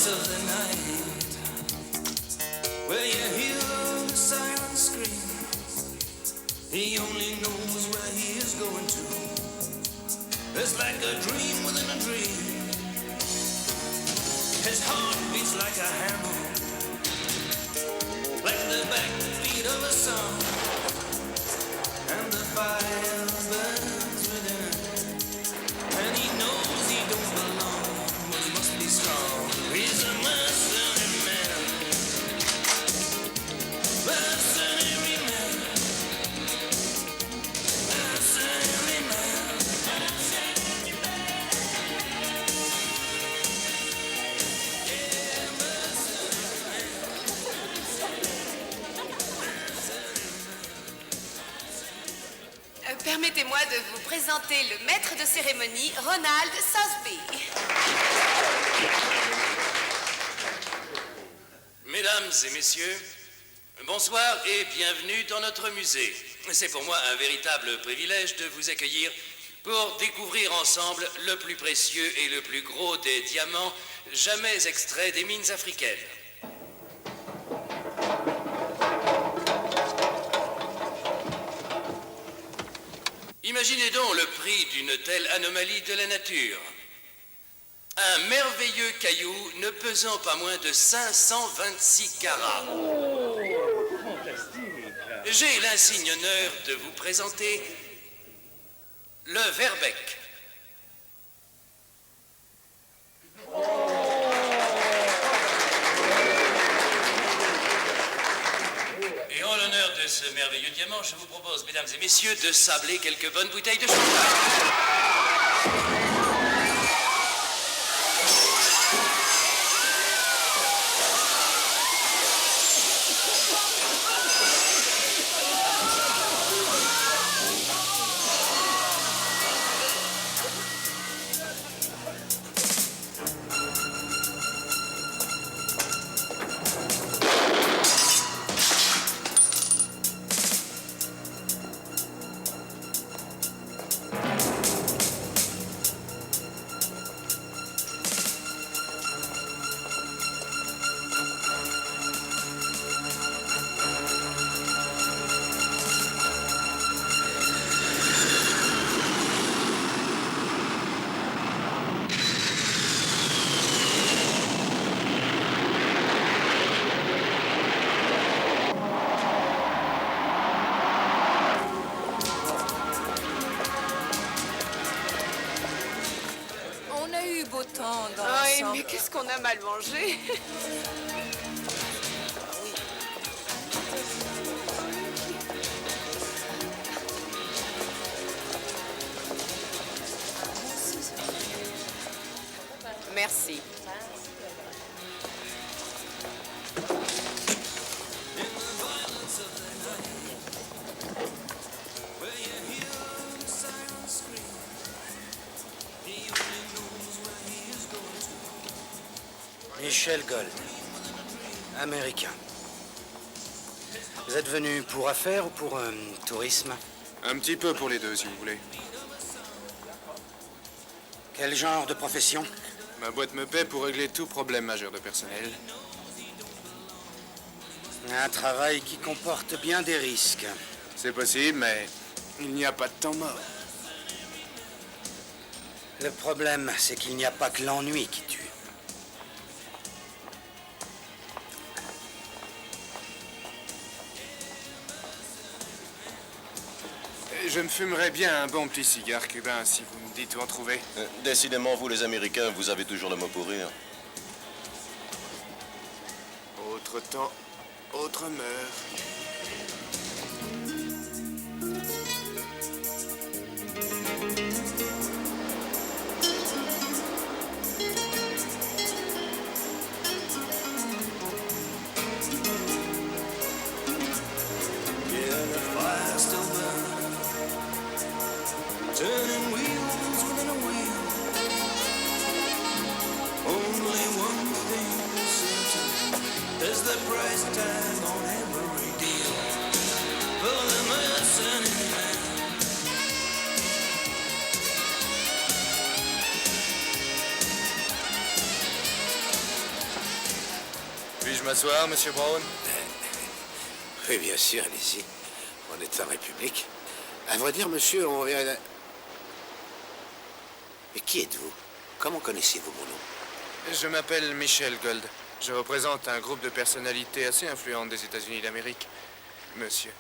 of the night, where you hear the siren scream. He only knows where he is going to. It's like a dream within a dream. His heart beats like a hammer, like the backbeat of a song, and the fire burns within him, and he knows he don't belong, but he must be strong. He's a mercenary man, mercenary man, mercenary man. Permettez-moi de vous présenter le maître de cérémonie, Ronald Sosby. Mesdames et messieurs, bonsoir et bienvenue dans notre musée. C'est pour moi un véritable privilège de vous accueillir pour découvrir ensemble le plus précieux et le plus gros des diamants jamais extraits des mines africaines. Imaginez donc le prix d'une telle anomalie de la nature. Un merveilleux caillou ne pesant pas moins de 526 carats. J'ai l'insigne honneur de vous présenter le Verbeck. Et en l'honneur de ce merveilleux diamant, je vous propose, mesdames et messieurs, de sabler quelques bonnes bouteilles de champagne. Oui, mais qu'est-ce qu'on a mal mangé. Merci. Michel Gold, américain. Vous êtes venu pour affaires ou pour tourisme? Un petit peu pour les deux, si vous voulez. Quel genre de profession? Ma boîte me paie pour régler tout problème majeur de personnel. Un travail qui comporte bien des risques. C'est possible, mais il n'y a pas de temps mort. Le problème, c'est qu'il n'y a pas que l'ennui qui tue. Je me fumerais bien un bon petit cigare cubain si vous me dites où en trouver. Décidément, vous les Américains, vous avez toujours le mot pour rire. Autre temps, autre meurt. Turning wheels within a wheel. Only one thing is certain. There's the price tag on every deal. For the mercenary man. Puis-je m'asseoir, monsieur Brown? Oui, bien sûr, allez-y. On est en République. À vrai dire, monsieur, on vient... Mais qui êtes-vous? Comment connaissez-vous mon nom? Je m'appelle Michel Gold. Je représente un groupe de personnalités assez influentes des États-Unis d'Amérique. Monsieur.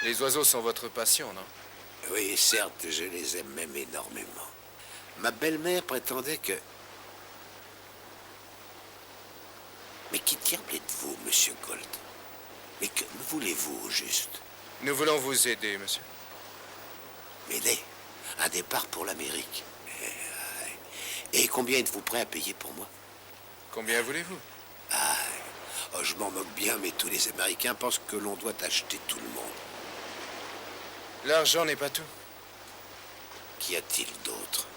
Les oiseaux sont votre passion, non? Oui, certes, je les aime même énormément. Ma belle-mère prétendait que... Mais qui diable êtes-vous, monsieur Gold? Mais que me voulez-vous, au juste? Nous voulons vous aider, monsieur. M'aider? Un départ pour l'Amérique. Et combien êtes-vous prêt à payer pour moi? Combien voulez-vous? Oh, je m'en moque bien, mais tous les Américains pensent que l'on doit acheter tout le monde. L'argent n'est pas tout. Qu'y a-t-il d'autre?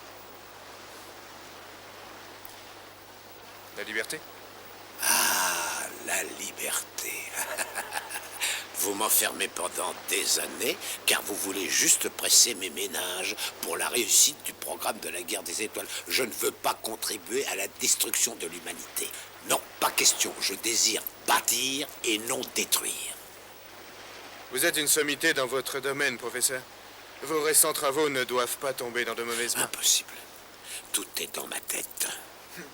La liberté? Ah, la liberté. Vous m'enfermez pendant des années, car vous voulez juste presser mes méninges pour la réussite du programme de la guerre des étoiles. Je ne veux pas contribuer à la destruction de l'humanité. Non, pas question. Je désire bâtir et non détruire. Vous êtes une sommité dans votre domaine, professeur. Vos récents travaux ne doivent pas tomber dans de mauvaises mains. Impossible. Tout est dans ma tête.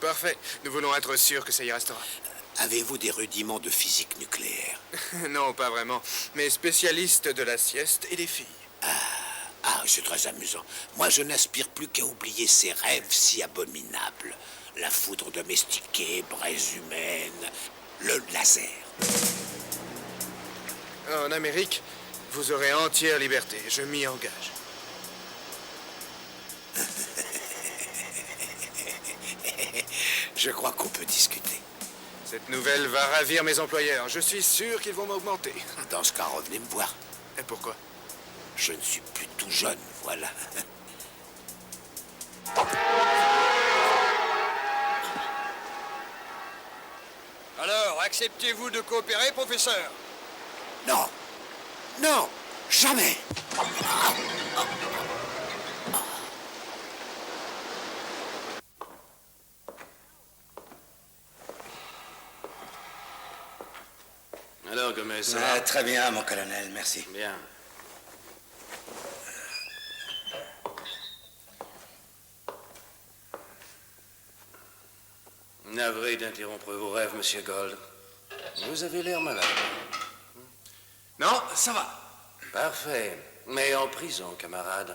Parfait. Nous voulons être sûrs que ça y restera. Avez-vous des rudiments de physique nucléaire? Non, pas vraiment. Mais spécialiste de la sieste et des filles. Ah, c'est très amusant. Moi, je n'aspire plus qu'à oublier ces rêves si abominables. La foudre domestiquée, braise humaine, le laser. En Amérique, vous aurez entière liberté. Je m'y engage. Je crois qu'on peut discuter. Cette nouvelle va ravir mes employeurs. Je suis sûr qu'ils vont m'augmenter. Dans ce cas, revenez me voir. Et pourquoi? Je ne suis plus tout jeune, voilà. Alors, acceptez-vous de coopérer, professeur? Non! Non! Jamais! Alors, Gomez, ça va? Très bien, mon colonel, merci. Bien. Navré d'interrompre vos rêves, monsieur Gold. Vous avez l'air malade. Non, ça va. Parfait. Mais en prison, camarade.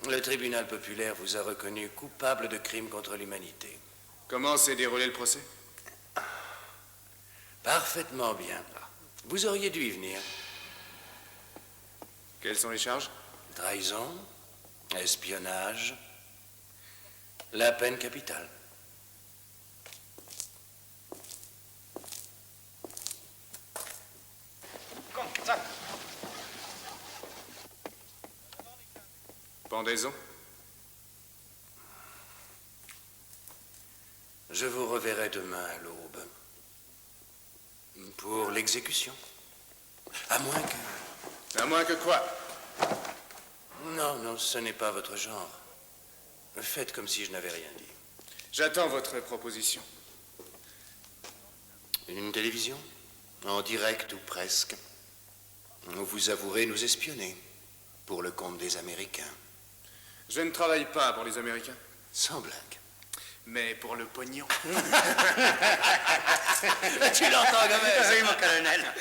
Le tribunal populaire vous a reconnu coupable de crimes contre l'humanité. Comment s'est déroulé le procès? Parfaitement bien. Vous auriez dû y venir. Quelles sont les charges? Trahison, espionnage, la peine capitale. Pendaison? Je vous reverrai demain à l'aube. Pour l'exécution. À moins que... À moins que quoi? Non, non, ce n'est pas votre genre. Faites comme si je n'avais rien dit. J'attends votre proposition. Une télévision? En direct ou presque. Vous avouerez nous espionner. Pour le compte des Américains. Je ne travaille pas pour les Américains. Sans blague. Mais pour le pognon. Tu l'entends, Gomez? Oui, mon colonel.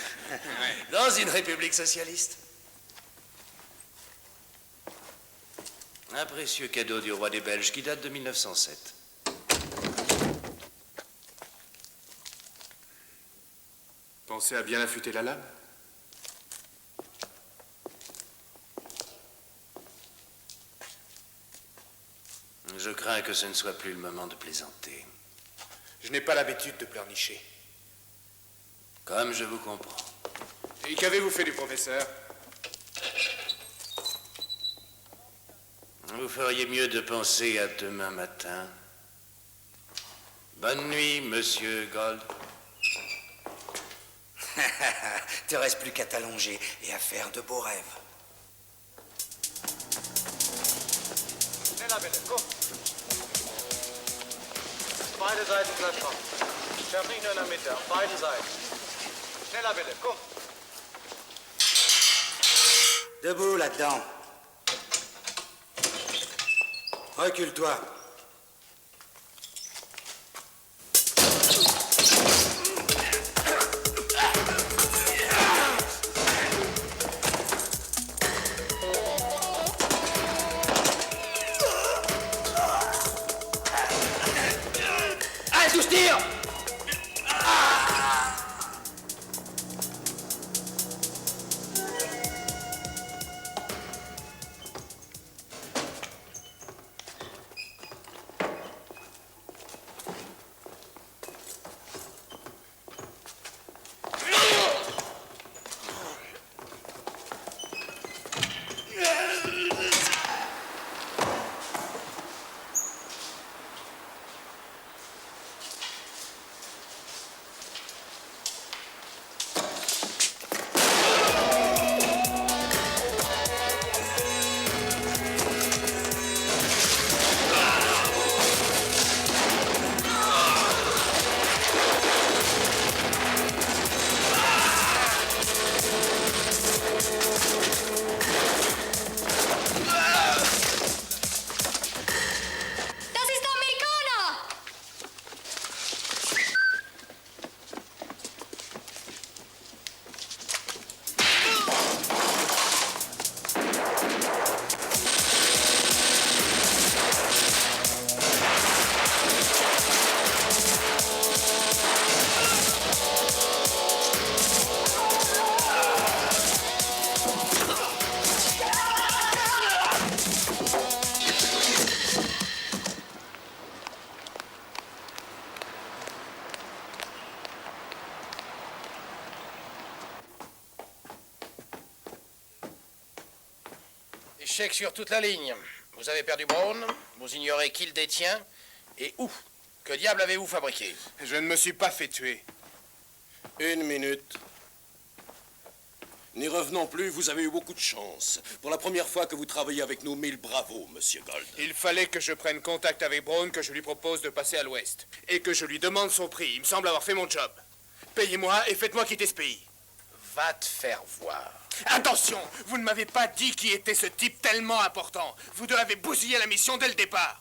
Dans une république socialiste. Un précieux cadeau du roi des Belges qui date de 1907. Pensez à bien affûter la lame? Je crains que ce ne soit plus le moment de plaisanter. Je n'ai pas l'habitude de pleurnicher. Comme je vous comprends. Et qu'avez-vous fait du professeur? Vous feriez mieux de penser à demain matin. Bonne nuit, monsieur Gold. Te reste plus qu'à t'allonger et à faire de beaux rêves. beide Seiten glatt kommen. Schaff nicht nur in der Mitte, auf beiden Seiten. Schneller bitte, komm. Debout là-dedans. Recule-toi. Allez, touche tire! Das ist Amerikaner! Échec sur toute la ligne. Vous avez perdu Brown, vous ignorez qui le détient, et où. Que diable avez-vous fabriqué? Je ne me suis pas fait tuer. Une minute. N'y revenons plus, vous avez eu beaucoup de chance. Pour la première fois que vous travaillez avec nous, 1000 bravos, monsieur Gold. Il fallait que je prenne contact avec Brown, que je lui propose de passer à l'ouest. Et que je lui demande son prix. Il me semble avoir fait mon job. Payez-moi et faites-moi quitter ce pays. Va te faire voir. Attention, vous ne m'avez pas dit qui était ce type tellement important. Vous deux avez bousillé la mission dès le départ.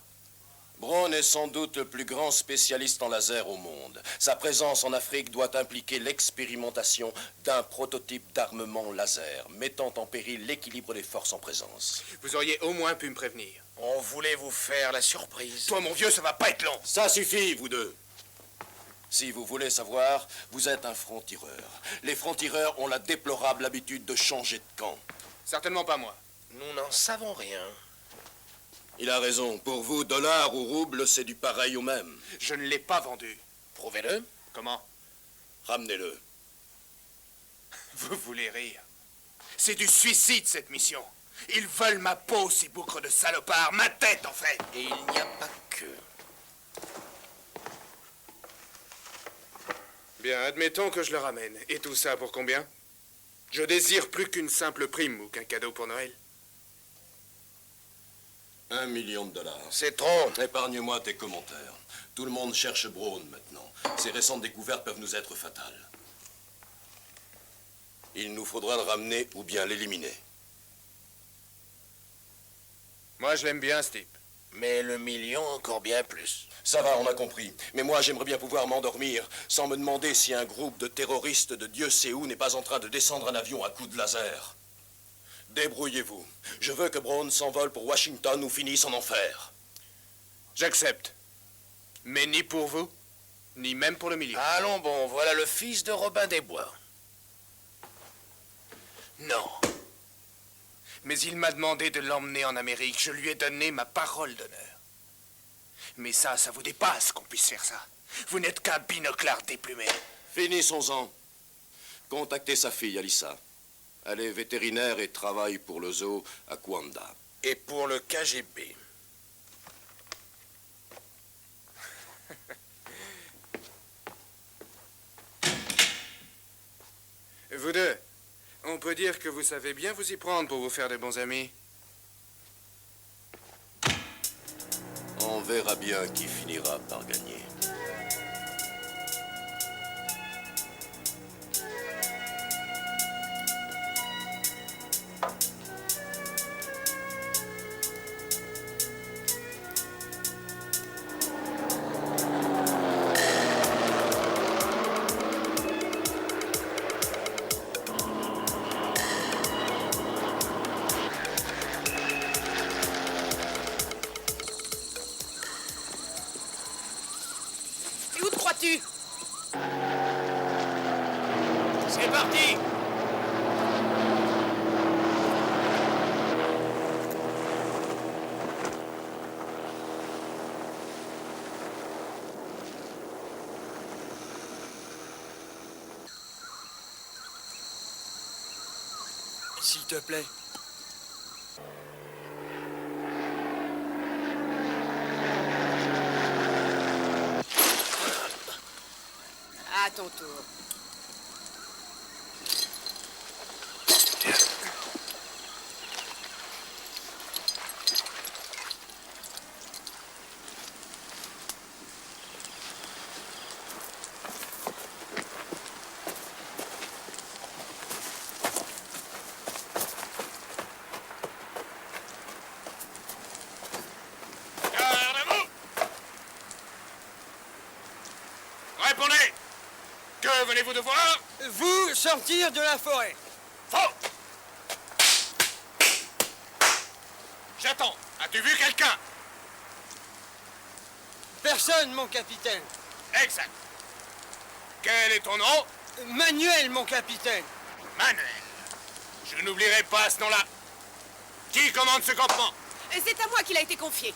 Brown est sans doute le plus grand spécialiste en laser au monde. Sa présence en Afrique doit impliquer l'expérimentation d'un prototype d'armement laser, mettant en péril l'équilibre des forces en présence. Vous auriez au moins pu me prévenir. On voulait vous faire la surprise. Toi, mon vieux, ça va pas être long. Ça suffit, vous deux. Si vous voulez savoir, vous êtes un franc-tireur. Les francs-tireurs ont la déplorable habitude de changer de camp. Certainement pas moi. Nous n'en savons rien. Il a raison. Pour vous, dollar ou rouble, c'est du pareil au même. Je ne l'ai pas vendu. Prouvez-le. Comment? Ramenez-le. Vous voulez rire. C'est du suicide, cette mission. Ils veulent ma peau, ces boucres de salopards. Ma tête, en fait. Et il n'y a pas que. Bien, admettons que je le ramène. Et tout ça pour combien? Je désire plus qu'une simple prime ou qu'un cadeau pour Noël. 1 million $. C'est trop. Épargne-moi tes commentaires. Tout le monde cherche Brown maintenant. Ces récentes découvertes peuvent nous être fatales. Il nous faudra le ramener ou bien l'éliminer. Moi, je l'aime bien, ce type. Mais le million, encore bien plus. Ça va, on a compris. Mais moi, j'aimerais bien pouvoir m'endormir sans me demander si un groupe de terroristes de Dieu sait où n'est pas en train de descendre un avion à coups de laser. Débrouillez-vous. Je veux que Brown s'envole pour Washington ou finisse en enfer. J'accepte. Mais ni pour vous, ni même pour le million. Allons bon, voilà le fils de Robin des Bois. Non. Mais il m'a demandé de l'emmener en Amérique. Je lui ai donné ma parole d'honneur. Mais ça vous dépasse qu'on puisse faire ça. Vous n'êtes qu'un binoclard déplumé. Finissons-en. Contactez sa fille, Alissa. Elle est vétérinaire et travaille pour le zoo à Kwanda. Et pour le KGB. Vous deux, on peut dire que vous savez bien vous y prendre pour vous faire de bons amis. On verra bien qui finira par gagner. crois-tu? C'est parti! S'il te plaît. À ton tour. Répondez! Que venez-vous de voir? Vous sortir de la forêt. Faux! J'attends. As-tu vu quelqu'un? Personne, mon capitaine. Exact. Quel est ton nom? Manuel, mon capitaine. Manuel. Je n'oublierai pas ce nom-là. Qui commande ce campement? C'est à moi qu'il a été confié.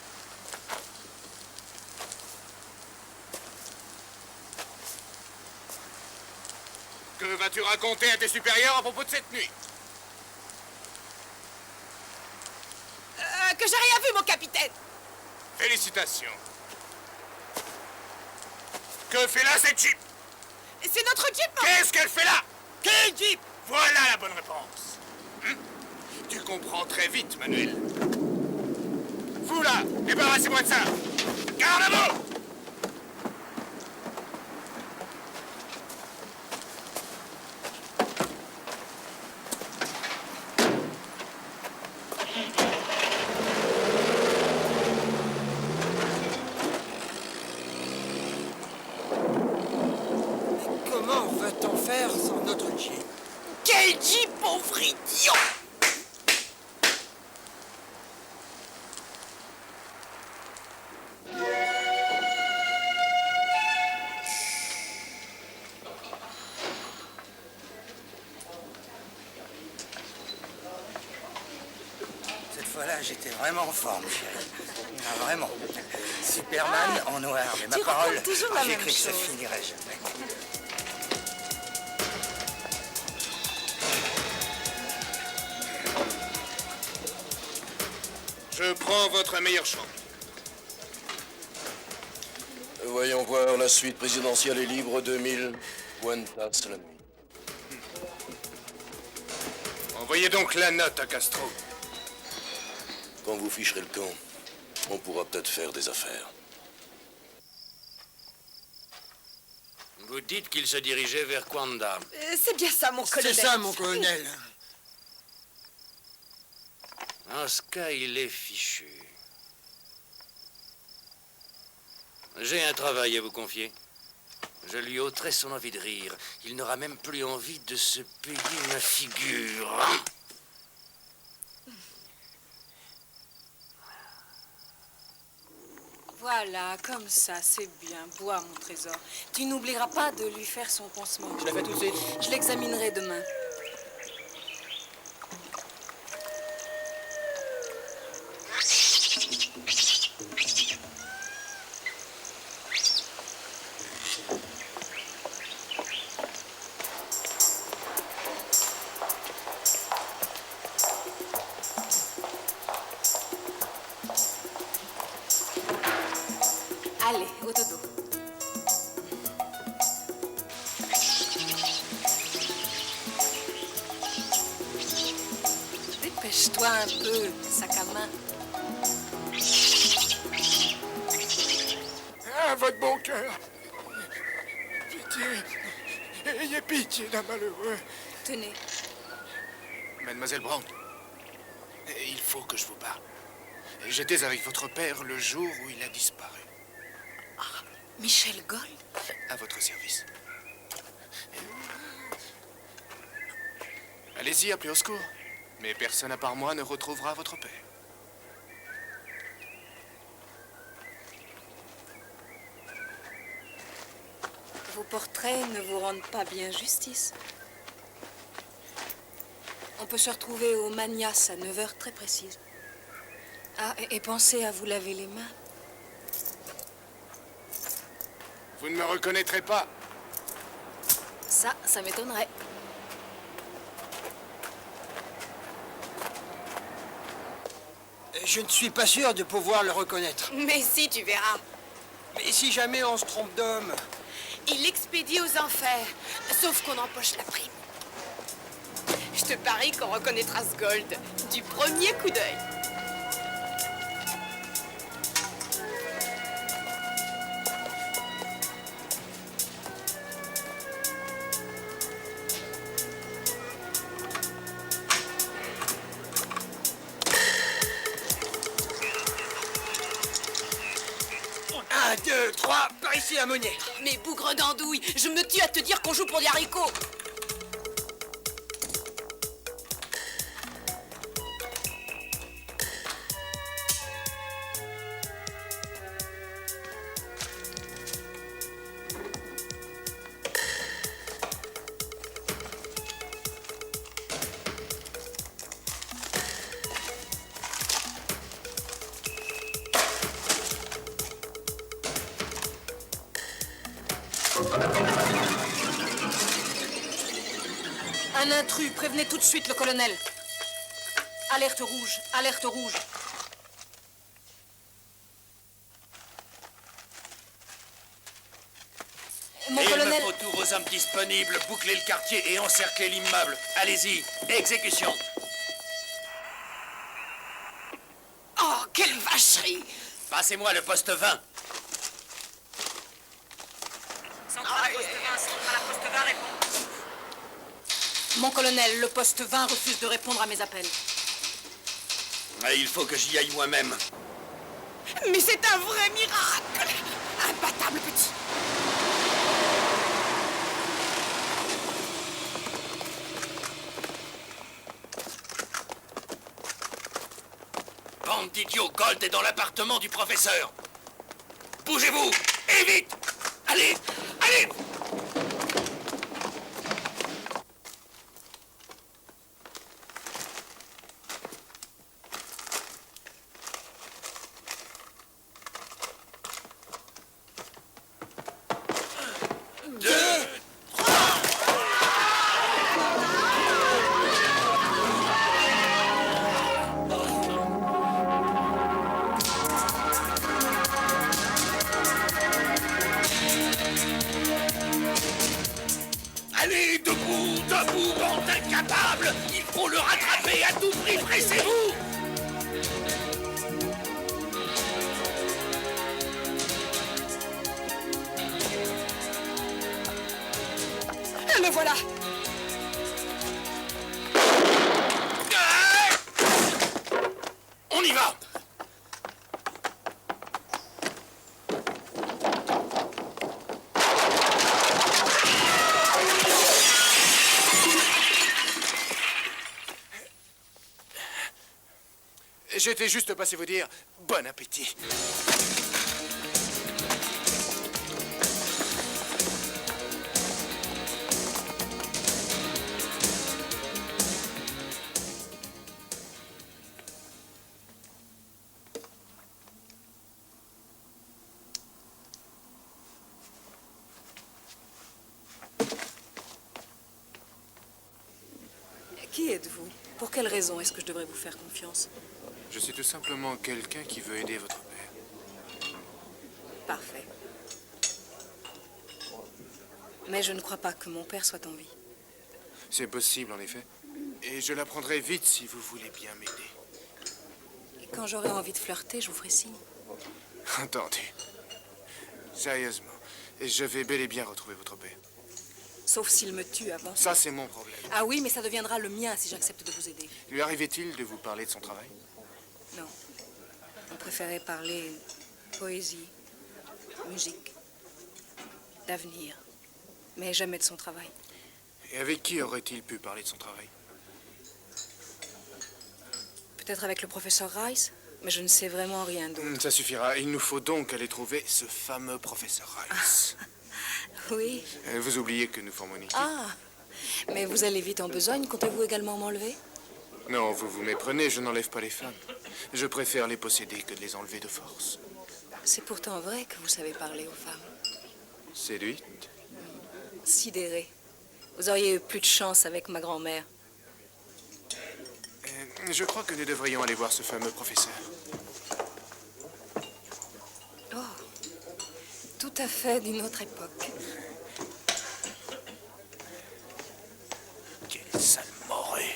Que vas-tu raconter à tes supérieurs à propos de cette nuit? Que j'ai rien vu, mon capitaine. Félicitations. Que fait là cette Jeep? C'est notre Jeep. Qu'est-ce qu'elle fait là? Quel Jeep? Voilà la bonne réponse. Tu comprends très vite, Manuel. Vous là, débarrassez-moi de ça. Garde à vous! Comment va-t-on faire sans notre Jeep? Quel Jeep, pauvre idiot! Cette fois-là, j'étais vraiment en forme, chérie. Ah, vraiment. Superman en noir, mais ma tu parole, racontes toujours la j'ai même cru que ça chose. finirait jamais. Je prends votre meilleure chambre. Voyons voir, la suite présidentielle est libre 2000. Buenas la nuit. Envoyez donc la note à Castro. Quand vous ficherez le camp, on pourra peut-être faire des affaires. Vous dites qu'il se dirigeait vers Kwanda. C'est bien ça, mon colonel. C'est ça, mon colonel. En ce cas, il est fichu. J'ai un travail à vous confier. Je lui ôterai son envie de rire. Il n'aura même plus envie de se payer ma figure. Voilà, comme ça, c'est bien. Bois, mon trésor. Tu n'oublieras pas de lui faire son pansement. Je la fais tout de suite. Je l'examinerai demain. Allez, au dodo. Dépêche-toi un peu, sac à main. À votre bon cœur. Pitié. Ayez pitié d'un malheureux. Tenez. Mademoiselle Brown, il faut que je vous parle. J'étais avec votre père le jour où il a disparu. Michel Gold? À votre service. Allez-y, appelez au secours. Mais personne à part moi ne retrouvera votre père. portraits ne vous rendent pas bien justice. On peut se retrouver au Manias à 9 heures très précises. Ah, et pensez à vous laver les mains. Vous ne me reconnaîtrez pas. Ça m'étonnerait. Je ne suis pas sûr de pouvoir le reconnaître. Mais si, tu verras. Mais si jamais on se trompe d'homme... Il expédie aux enfers, sauf qu'on empoche la prime. Je te parie qu'on reconnaîtra ce gold du premier coup d'œil. Un, deux, trois, par ici à Monnier. Mais bougre d'andouille, je me tue à te dire qu'on joue pour des haricots. Un intrus, prévenez tout de suite le colonel. Alerte rouge, alerte rouge. Mon Il colonel... me faut tous vos hommes disponibles, boucler le quartier et encercler l'immeuble. Allez-y, exécution. Oh, quelle vacherie! Passez-moi le poste 20. Centrale poste 20, centrale poste 20 répond. Mon colonel, le poste 20 refuse de répondre à mes appels. Il faut que j'y aille moi-même. Mais c'est un vrai miracle! Imbattable petit! Bande d'idiots, Gold est dans l'appartement du professeur. Bougez-vous, et vite! Allez, allez! Allez, debout, debout, bande incapable! Il faut le rattraper à tout prix, pressez-vous! Le voilà! On y va! J'étais juste passé vous dire bon appétit. Qui êtes-vous? Pour quelle raison est-ce que je devrais vous faire confiance? Je suis tout simplement quelqu'un qui veut aider votre père. Parfait. Mais je ne crois pas que mon père soit en vie. C'est possible, en effet. Et je l'apprendrai vite si vous voulez bien m'aider. Et quand j'aurai envie de flirter, je vous ferai signe. Entendu. Sérieusement. Et je vais bel et bien retrouver votre père. Sauf s'il me tue avant. Ça, c'est mon problème. Ah oui, mais ça deviendra le mien si j'accepte de vous aider. Lui arrivait-il de vous parler de son travail? Non. On préférait parler poésie, musique, d'avenir, mais jamais de son travail. Et avec qui aurait-il pu parler de son travail? Peut-être avec le professeur Rice, mais je ne sais vraiment rien d'autre. Ça suffira. Il nous faut donc aller trouver ce fameux professeur Rice. Oui. Vous oubliez que nous formons une équipe. Ah, mais vous allez vite en besogne. Comptez-vous également m'enlever? Non, vous vous méprenez, je n'enlève pas les femmes. Je préfère les posséder que de les enlever de force. C'est pourtant vrai que vous savez parler aux femmes. Séduite? Sidéré. Vous auriez eu plus de chance avec ma grand-mère. Je crois que nous devrions aller voir ce fameux professeur. Oh, tout à fait d'une autre époque. Quelle sale morée.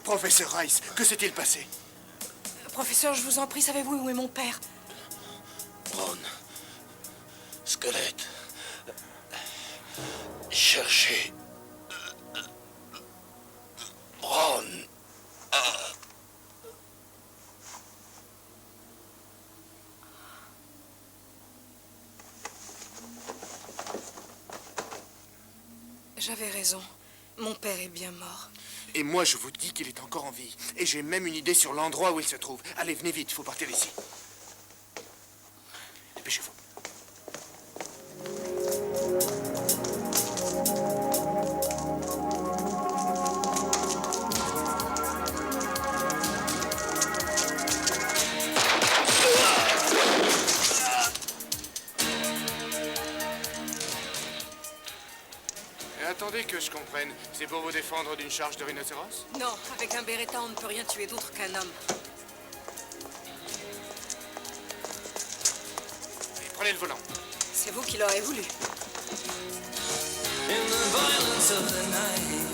Professeur Rice, que s'est-il passé? Professeur, je vous en prie, savez-vous où est mon père? Brown. Squelette. Cherchez. Brown. J'avais raison. Mon père est bien mort. Et moi, je vous dis qu'il est encore en vie. Et j'ai même une idée sur l'endroit où il se trouve. Allez, venez vite, il faut partir d'ici. Dépêchez-vous. Attendez que je comprenne. C'est pour vous défendre d'une charge de rhinocéros? Non, avec un Beretta, on ne peut rien tuer d'autre qu'un homme. Allez, prenez le volant. C'est vous qui l'aurez voulu. In the violence of the night,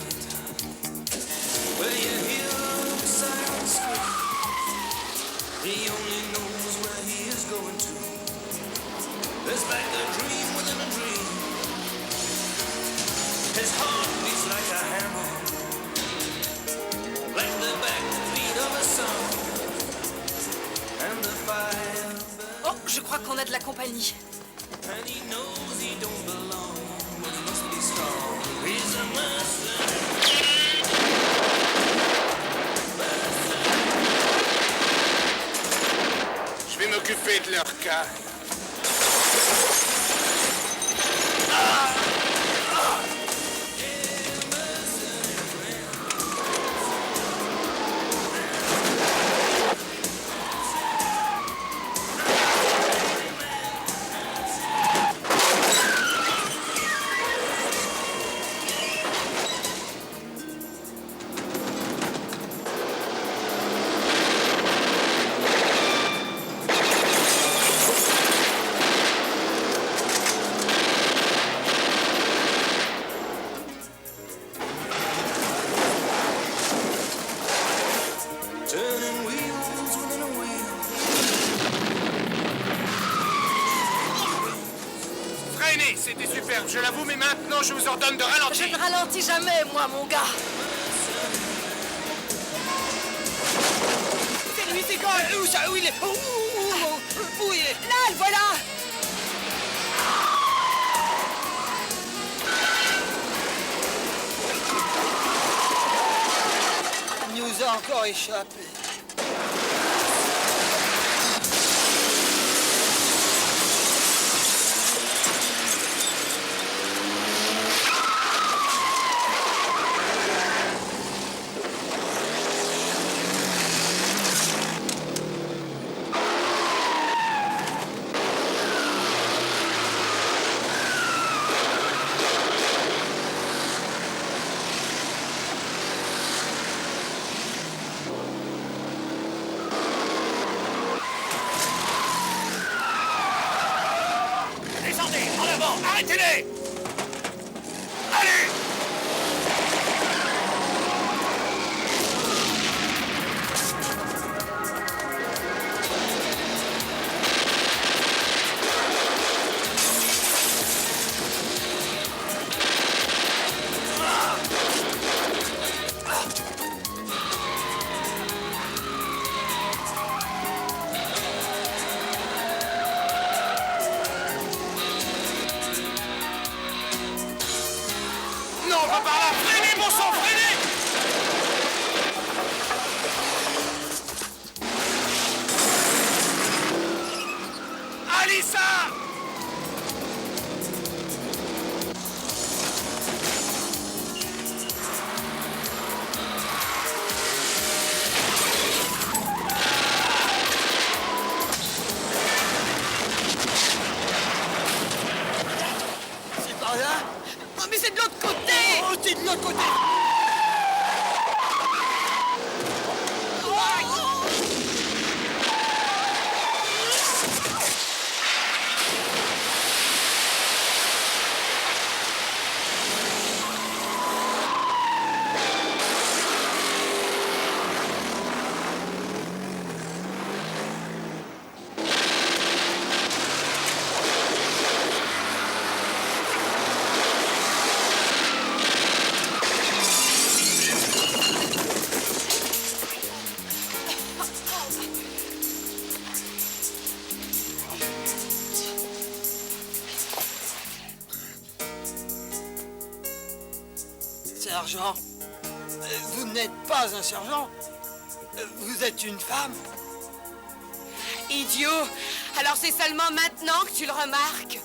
where you hear the sirens scream, he only knows where he is going to. There's like a dream within a dream. His heart beats like a hammer, like the backbeat of a song, and the fire. Oh, je crois qu'on a de la compagnie. And he knows he don't belong, but he must be strong. He's a mercenary. Je vais m'occuper de leur cas. Turning wheels within a wheel. Freinez, c'était superbe, je l'avoue, mais maintenant je vous ordonne de ralentir. Je ne ralentis jamais, moi, mon gars. C'est lui, c'est quand? Où ça? Où il est? Où il est? Là, le voilà. Il nous a encore échappé. Descendez, en avant, arrêtez-les! Allez! Alissa! C'est par là? Oh, mais c'est de l'autre côté! Oh, c'est de l'autre côté! Sergent, vous n'êtes pas un sergent. Vous êtes une femme. Idiot! Alors c'est seulement maintenant que tu le remarques?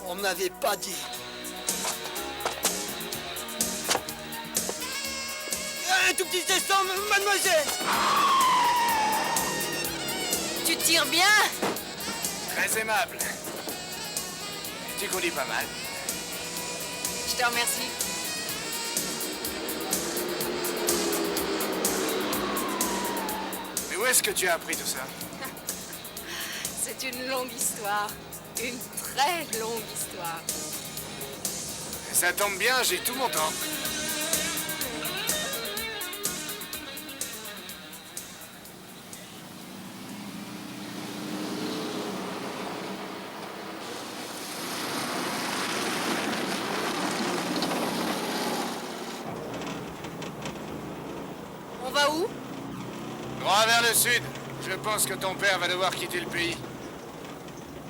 On m'avait pas dit. Un tout petit instant, mademoiselle. Tu tires bien? Très aimable. Tu conduis pas mal. Je te remercie. Mais où est-ce que tu as appris tout ça? C'est une longue histoire. Une très longue histoire. Ça tombe bien, j'ai tout mon temps. On va où? Droit vers le sud. Je pense que ton père va devoir quitter le pays.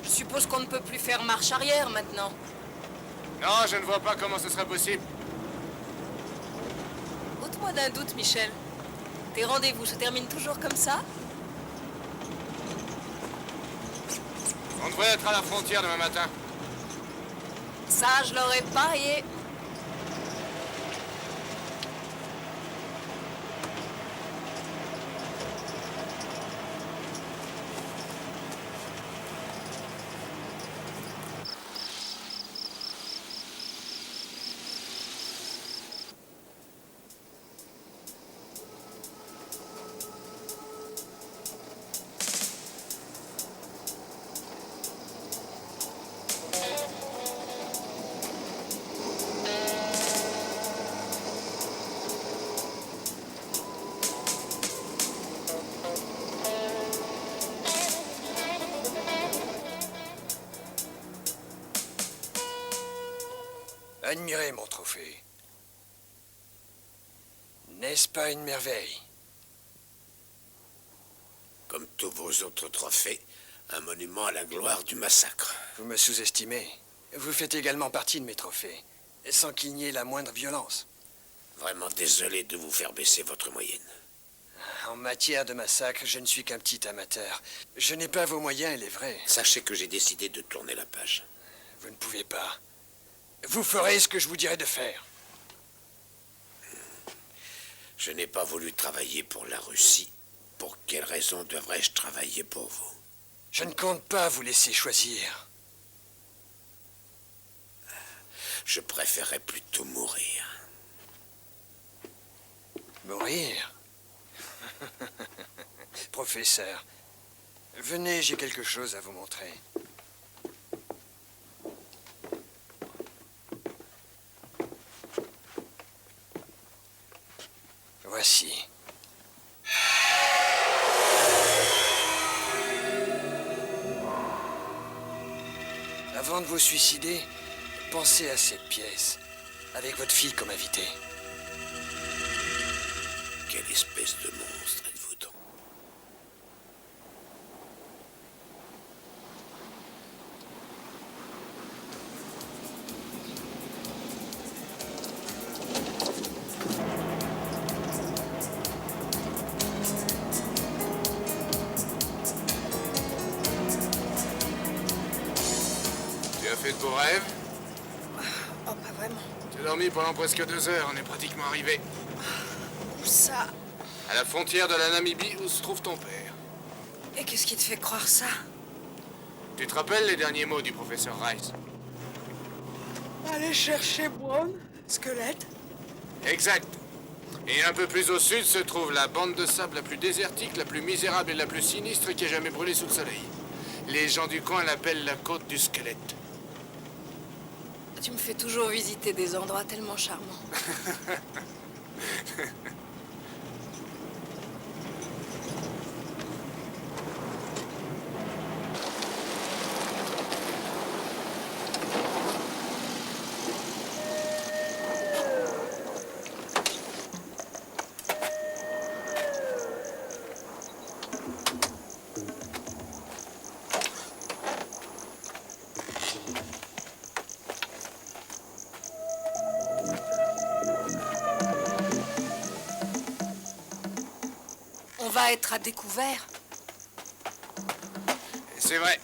Je suppose qu'on ne peut plus faire marche arrière maintenant. Non, je ne vois pas comment ce sera possible. Ôte-moi d'un doute, Michel. Tes rendez-vous se terminent toujours comme ça? On devrait être à la frontière demain matin. Ça, je l'aurais parié. Admirez mon trophée. N'est-ce pas une merveille? Comme tous vos autres trophées, un monument à la gloire du massacre. Vous me sous-estimez. Vous faites également partie de mes trophées, sans qu'il n'y ait la moindre violence. Vraiment désolé de vous faire baisser votre moyenne. En matière de massacre, je ne suis qu'un petit amateur. Je n'ai pas vos moyens, il est vrai. Sachez que j'ai décidé de tourner la page. Vous ne pouvez pas. Vous ferez ce que je vous dirai de faire. Je n'ai pas voulu travailler pour la Russie. Pour quelle raison devrais-je travailler pour vous? Je ne compte pas vous laisser choisir. Je préférerais plutôt mourir. Mourir? Professeur, venez, j'ai quelque chose à vous montrer. Voici. Avant de vous suicider, pensez à cette pièce, avec votre fille comme invitée. Quelle espèce de monstre êtes-vous donc? rêve? Oh, pas vraiment. J'ai dormi pendant presque 2 heures, on est pratiquement arrivé. Où ça? À la frontière de la Namibie où se trouve ton père. Et qu'est-ce qui te fait croire ça? Tu te rappelles les derniers mots du professeur Rice? Allez chercher Brown, squelette. Exact. Et un peu plus au sud se trouve la bande de sable la plus désertique, la plus misérable et la plus sinistre qui ait jamais brûlé sous le soleil. Les gens du coin l'appellent la côte du squelette. Tu me fais toujours visiter des endroits tellement charmants. On va être à découvert. C'est vrai.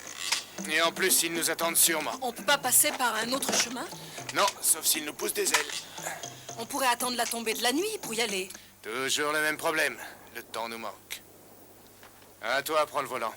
Et en plus, ils nous attendent sûrement. On peut pas passer par un autre chemin? Non, sauf s'ils nous poussent des ailes. On pourrait attendre la tombée de la nuit pour y aller. Toujours le même problème. Le temps nous manque. À toi, prends le volant.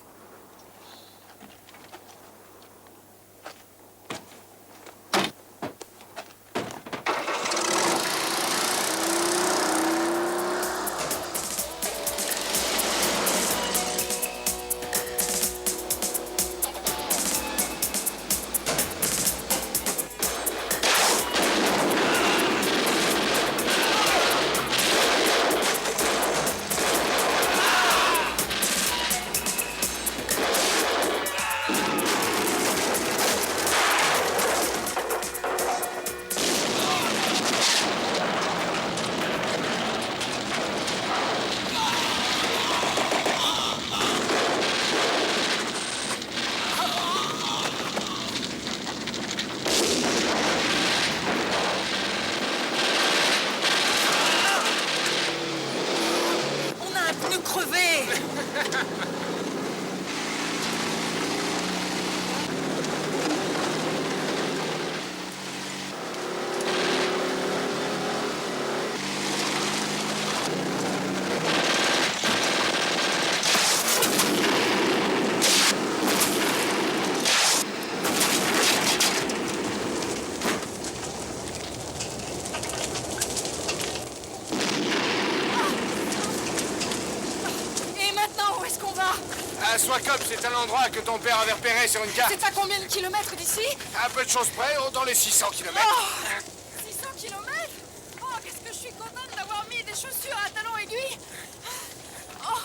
Swakop, c'est un endroit que ton père avait repéré sur une carte. C'est à combien de kilomètres d'ici? Un peu de choses près, dans les 600 kilomètres. Oh, 600 kilomètres? Oh, qu'est-ce que je suis contente d'avoir mis des chaussures à talons aiguilles. Oh.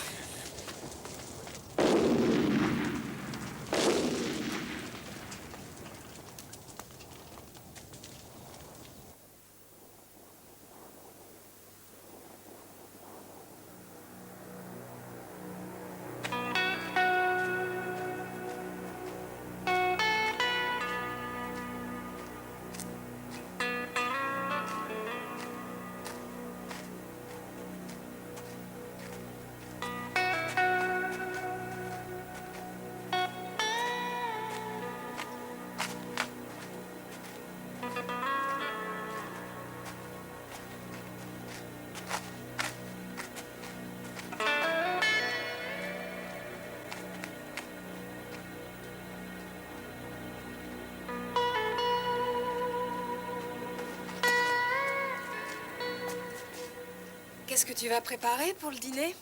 Qu'est-ce que tu vas préparer pour le dîner?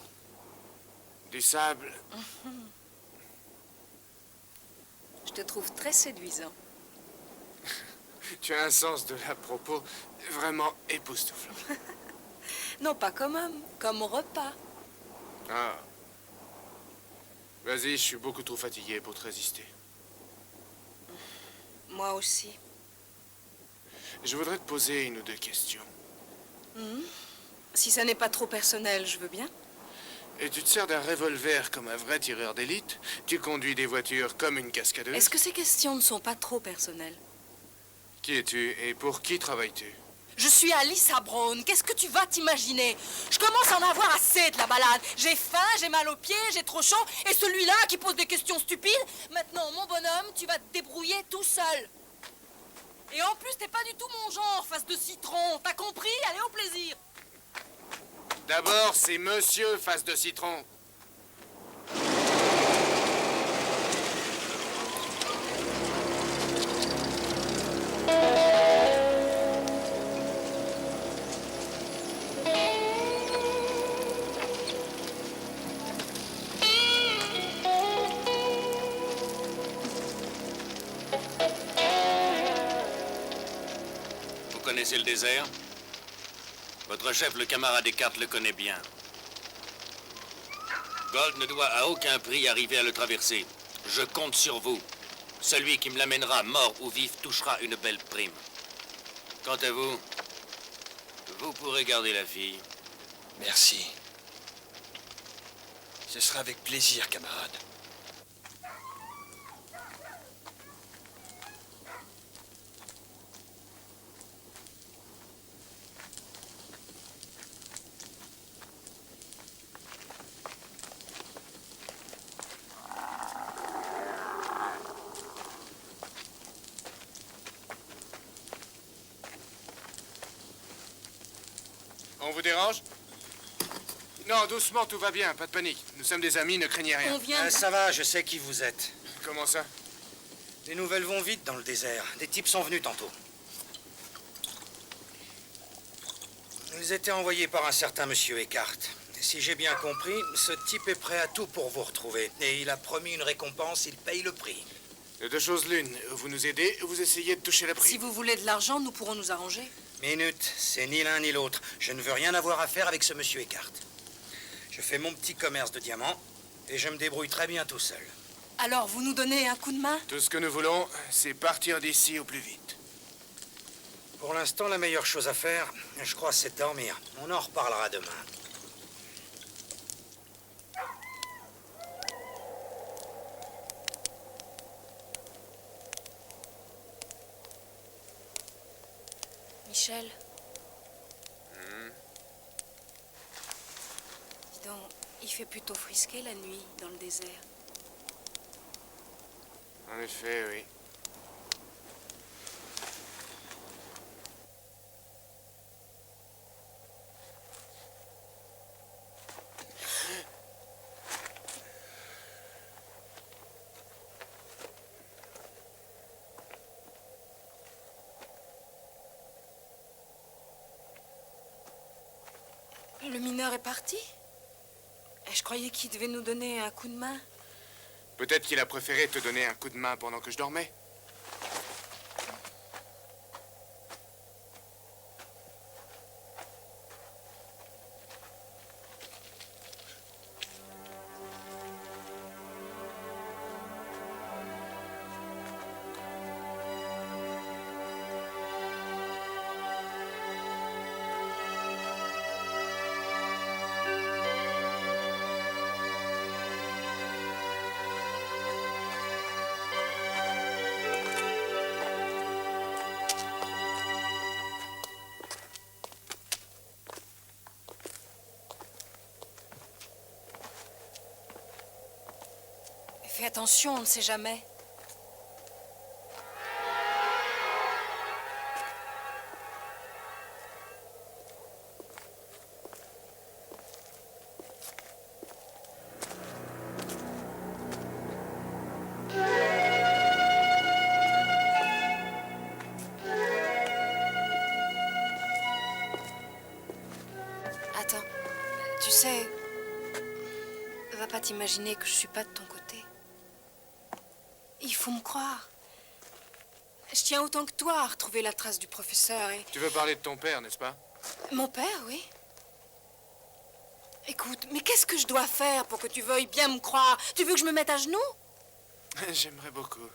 Du sable. Je te trouve très séduisant. Tu as un sens de l'à propos vraiment époustouflant. Non, pas comme homme, comme repas. Ah. Vas-y, je suis beaucoup trop fatigué pour te résister. Moi aussi. Je voudrais te poser une ou deux questions. Si ça n'est pas trop personnel, je veux bien. Et tu te sers d'un revolver comme un vrai tireur d'élite? Tu conduis des voitures comme une cascadeuse? Est-ce que ces questions ne sont pas trop personnelles? Qui es-tu et pour qui travailles-tu? Je suis Alyssa Brown. Qu'est-ce que tu vas t'imaginer? Je commence à en avoir assez de la balade. J'ai faim, j'ai mal aux pieds, j'ai trop chaud. Et celui-là qui pose des questions stupides? Maintenant, mon bonhomme, tu vas te débrouiller tout seul. Et en plus, t'es pas du tout mon genre, face de citron. T'as compris? Allez, au plaisir. D'abord, c'est monsieur face de citron. Vous connaissez le désert? Votre chef, le camarade Descartes, le connaît bien. Gold ne doit à aucun prix arriver à le traverser. Je compte sur vous. Celui qui me l'amènera, mort ou vif, touchera une belle prime. Quant à vous, vous pourrez garder la fille. Merci. Ce sera avec plaisir, camarade. On vous dérange? Non, doucement, tout va bien, pas de panique. Nous sommes des amis, ne craignez rien. On vient... Ça va, je sais qui vous êtes. Comment ça? Les nouvelles vont vite dans le désert. Des types sont venus tantôt. Ils étaient envoyés par un certain monsieur Eckhart. Et si j'ai bien compris, ce type est prêt à tout pour vous retrouver. Et il a promis une récompense, il paye le prix. De deux choses l'une, vous nous aidez ou vous essayez de toucher la prime. Si vous voulez de l'argent, nous pourrons nous arranger. Minute, c'est ni l'un ni l'autre. Je ne veux rien avoir à faire avec ce monsieur Eckhart. Je fais mon petit commerce de diamants et je me débrouille très bien tout seul. Alors, vous nous donnez un coup de main? Tout ce que nous voulons, c'est partir d'ici au plus vite. Pour l'instant, la meilleure chose à faire, je crois, c'est de dormir. On en reparlera demain. Michel. Dis donc, il fait plutôt frisqué la nuit dans le désert. En effet, oui. Le mineur est parti? Je croyais qu'il devait nous donner un coup de main. Peut-être qu'il a préféré te donner un coup de main pendant que je dormais. Fais attention, on ne sait jamais. Attends, tu sais, va pas t'imaginer que je suis pas de ton côté. Il faut me croire. Je tiens autant que toi à retrouver la trace du professeur et... Tu veux parler de ton père, n'est-ce pas? Mon père, oui. Écoute, mais qu'est-ce que je dois faire pour que tu veuilles bien me croire? Tu veux que je me mette à genoux? J'aimerais beaucoup.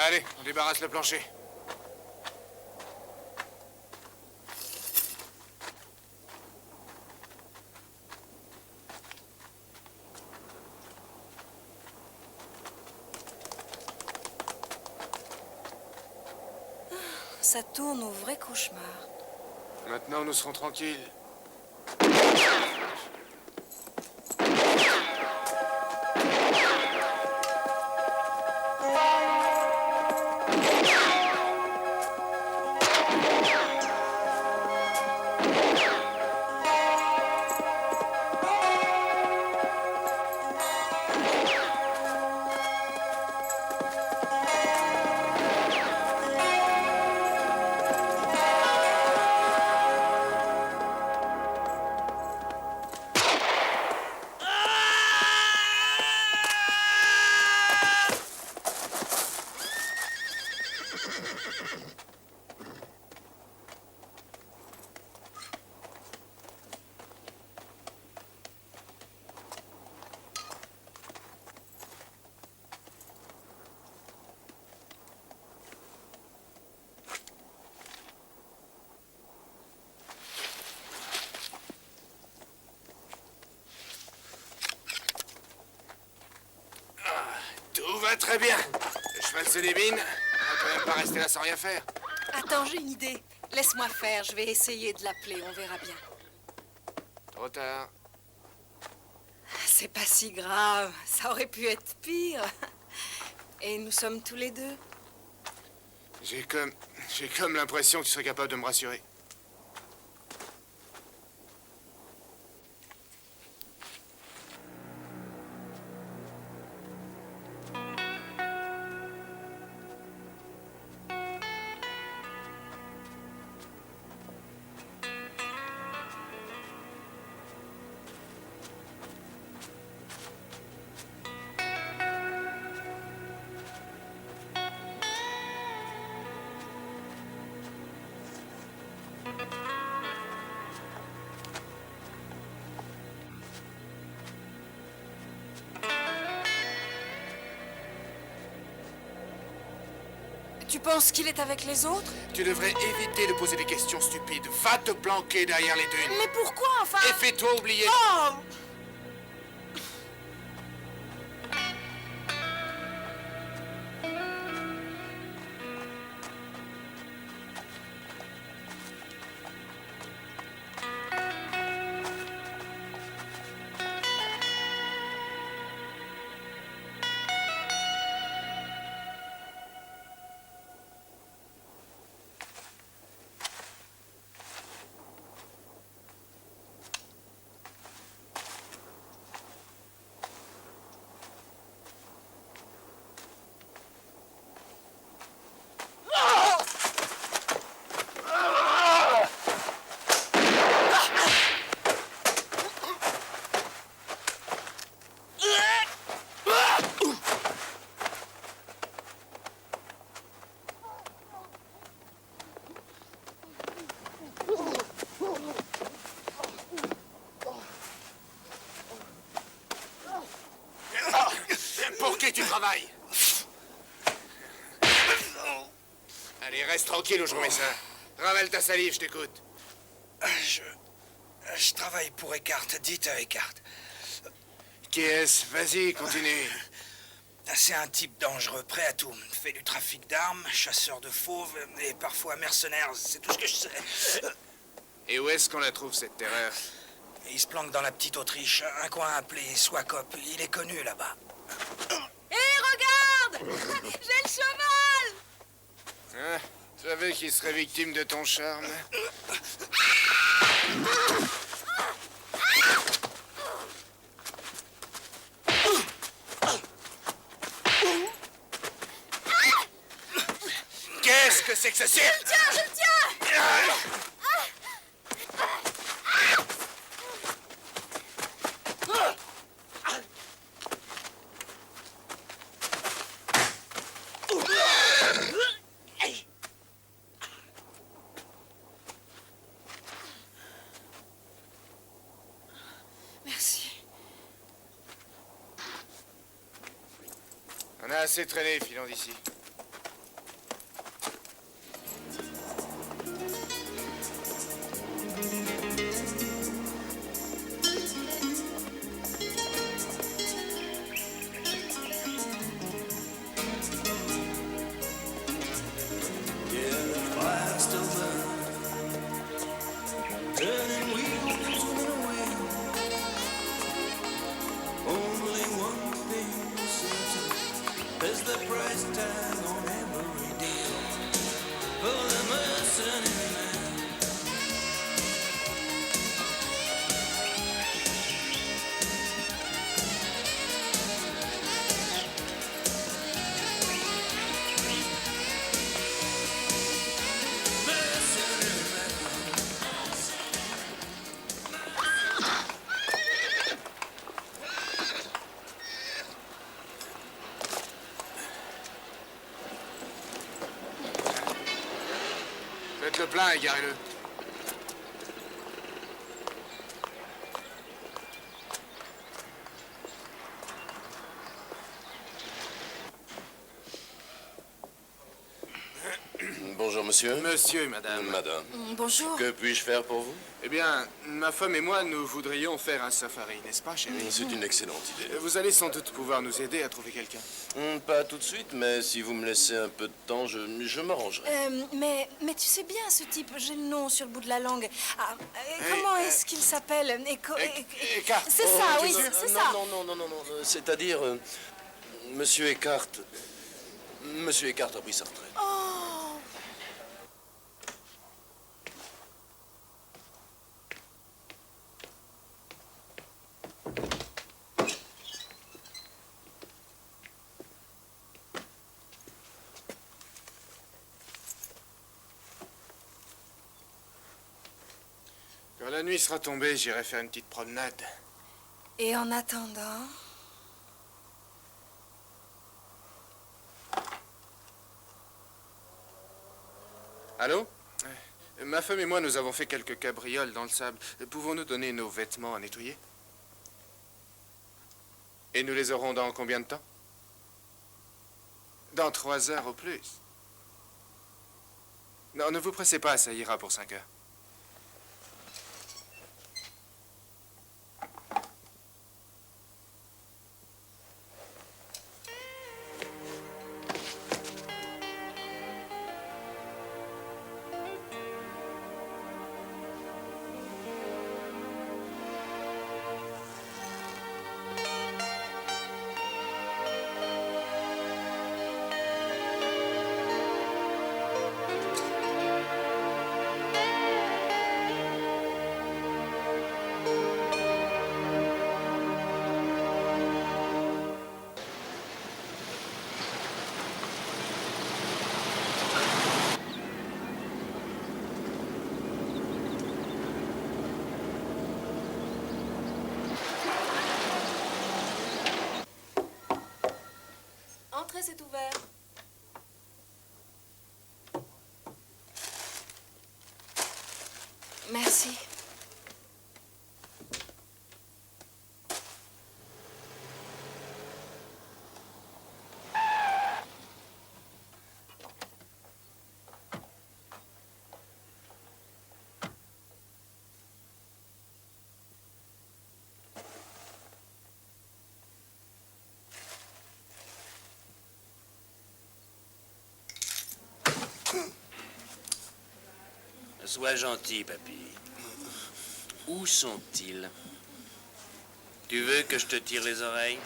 Allez, on débarrasse le plancher. ça tourne au vrai cauchemar. Maintenant, nous serons tranquilles. Tout va très bien. Le cheval se débine. On va quand même pas rester là sans rien faire. Attends, j'ai une idée. Laisse-moi faire, je vais essayer de l'appeler, on verra bien. Trop tard. C'est pas si grave, ça aurait pu être pire. Et nous sommes tous les deux. J'ai comme l'impression que tu serais capable de me rassurer. Tu penses qu'il est avec les autres? Tu devrais éviter de poser des questions stupides. Va te planquer derrière les dunes. Mais pourquoi, enfin? Et fais-toi oublier. Oh! Pour qui tu travailles? Allez, reste tranquille où je remets ça. Ravale ta salive, je t'écoute. Je travaille pour Eckhart. Dites à Eckhart. Qui est-ce? Vas-y, continue. C'est un type dangereux, prêt à tout. Fait du trafic d'armes, chasseur de fauves et parfois mercenaire. C'est tout ce que je sais. Et où est-ce qu'on la trouve, cette terreur? Il se planque dans la petite Autriche, un coin appelé Swakop. Il est connu là-bas. Hé, regarde! J'ai le cheval! Hein? Je savais qu'il serait victime de ton charme. Qu'est-ce que c'est que ce cirque? Je le tiens! Merci. On a assez traîné, filons d'ici. Yeah, the fire price tag on every deal for the mercenary man. Faites le plein et garez-le. Bonjour, monsieur. Monsieur et madame. Madame. Bonjour. Que puis-je faire pour vous? Eh bien, ma femme et moi, nous voudrions faire un safari, n'est-ce pas, chérie? C'est une excellente idée. Vous allez sans doute pouvoir nous aider à trouver quelqu'un. Pas tout de suite, mais si vous me laissez un peu de temps, je m'arrangerai. Mais tu sais bien, ce type, j'ai le nom sur le bout de la langue. Ah, comment est-ce qu'il s'appelle C'est ça, oui, c'est ça. Non. C'est-à-dire, Monsieur Eckhart. Monsieur Eckhart a pris sa retraite. Oh. Quand la nuit sera tombée, j'irai faire une petite promenade. Et en attendant... Allô? Ma femme et moi, nous avons fait quelques cabrioles dans le sable. Pouvons-nous donner nos vêtements à nettoyer? Et nous les aurons dans combien de temps? Dans 3 heures au plus. Non, ne vous pressez pas, ça ira pour 5 heures. Entrez, c'est ouvert. Merci. Sois gentil, papy. Où sont-ils? Tu veux que je te tire les oreilles?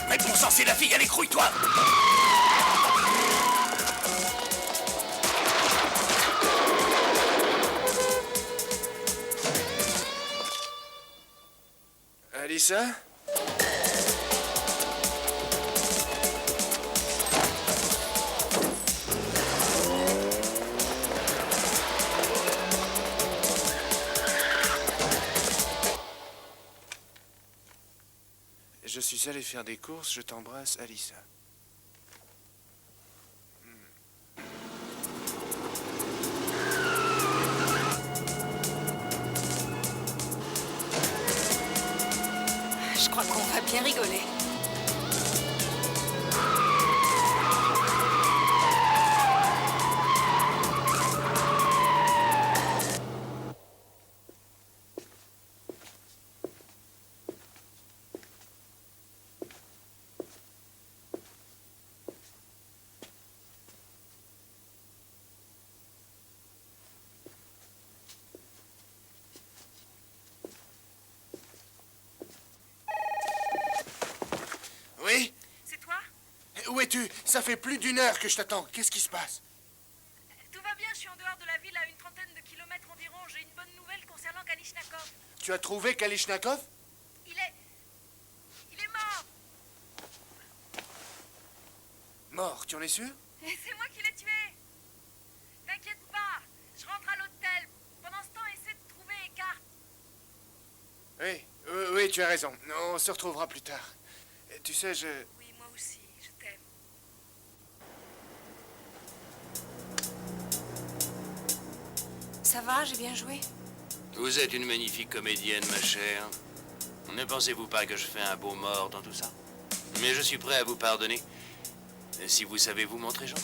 Mais bon sang, c'est la fille, allez, crouille-toi! Alissa? Je suis allé faire des courses, je t'embrasse, Alissa. Je crois qu'on va bien rigoler. fais-tu? Ça fait plus d'une heure que je t'attends. Qu'est-ce qui se passe? Tout va bien, je suis en dehors de la ville à une trentaine de kilomètres environ. J'ai une bonne nouvelle concernant Kalishnikov. Tu as trouvé Kalishnikov? Il est mort. Mort, tu en es sûr? C'est moi qui l'ai tué. T'inquiète pas, je rentre à l'hôtel. Pendant ce temps, essaie de trouver Eckhart. Oui, tu as raison. On se retrouvera plus tard. Tu sais, Oui, moi aussi, je t'aime. Ça va, j'ai bien joué? Vous êtes une magnifique comédienne, ma chère. Ne pensez-vous pas que je fais un beau mort dans tout ça? Mais je suis prêt à vous pardonner, si vous savez vous montrer gentil.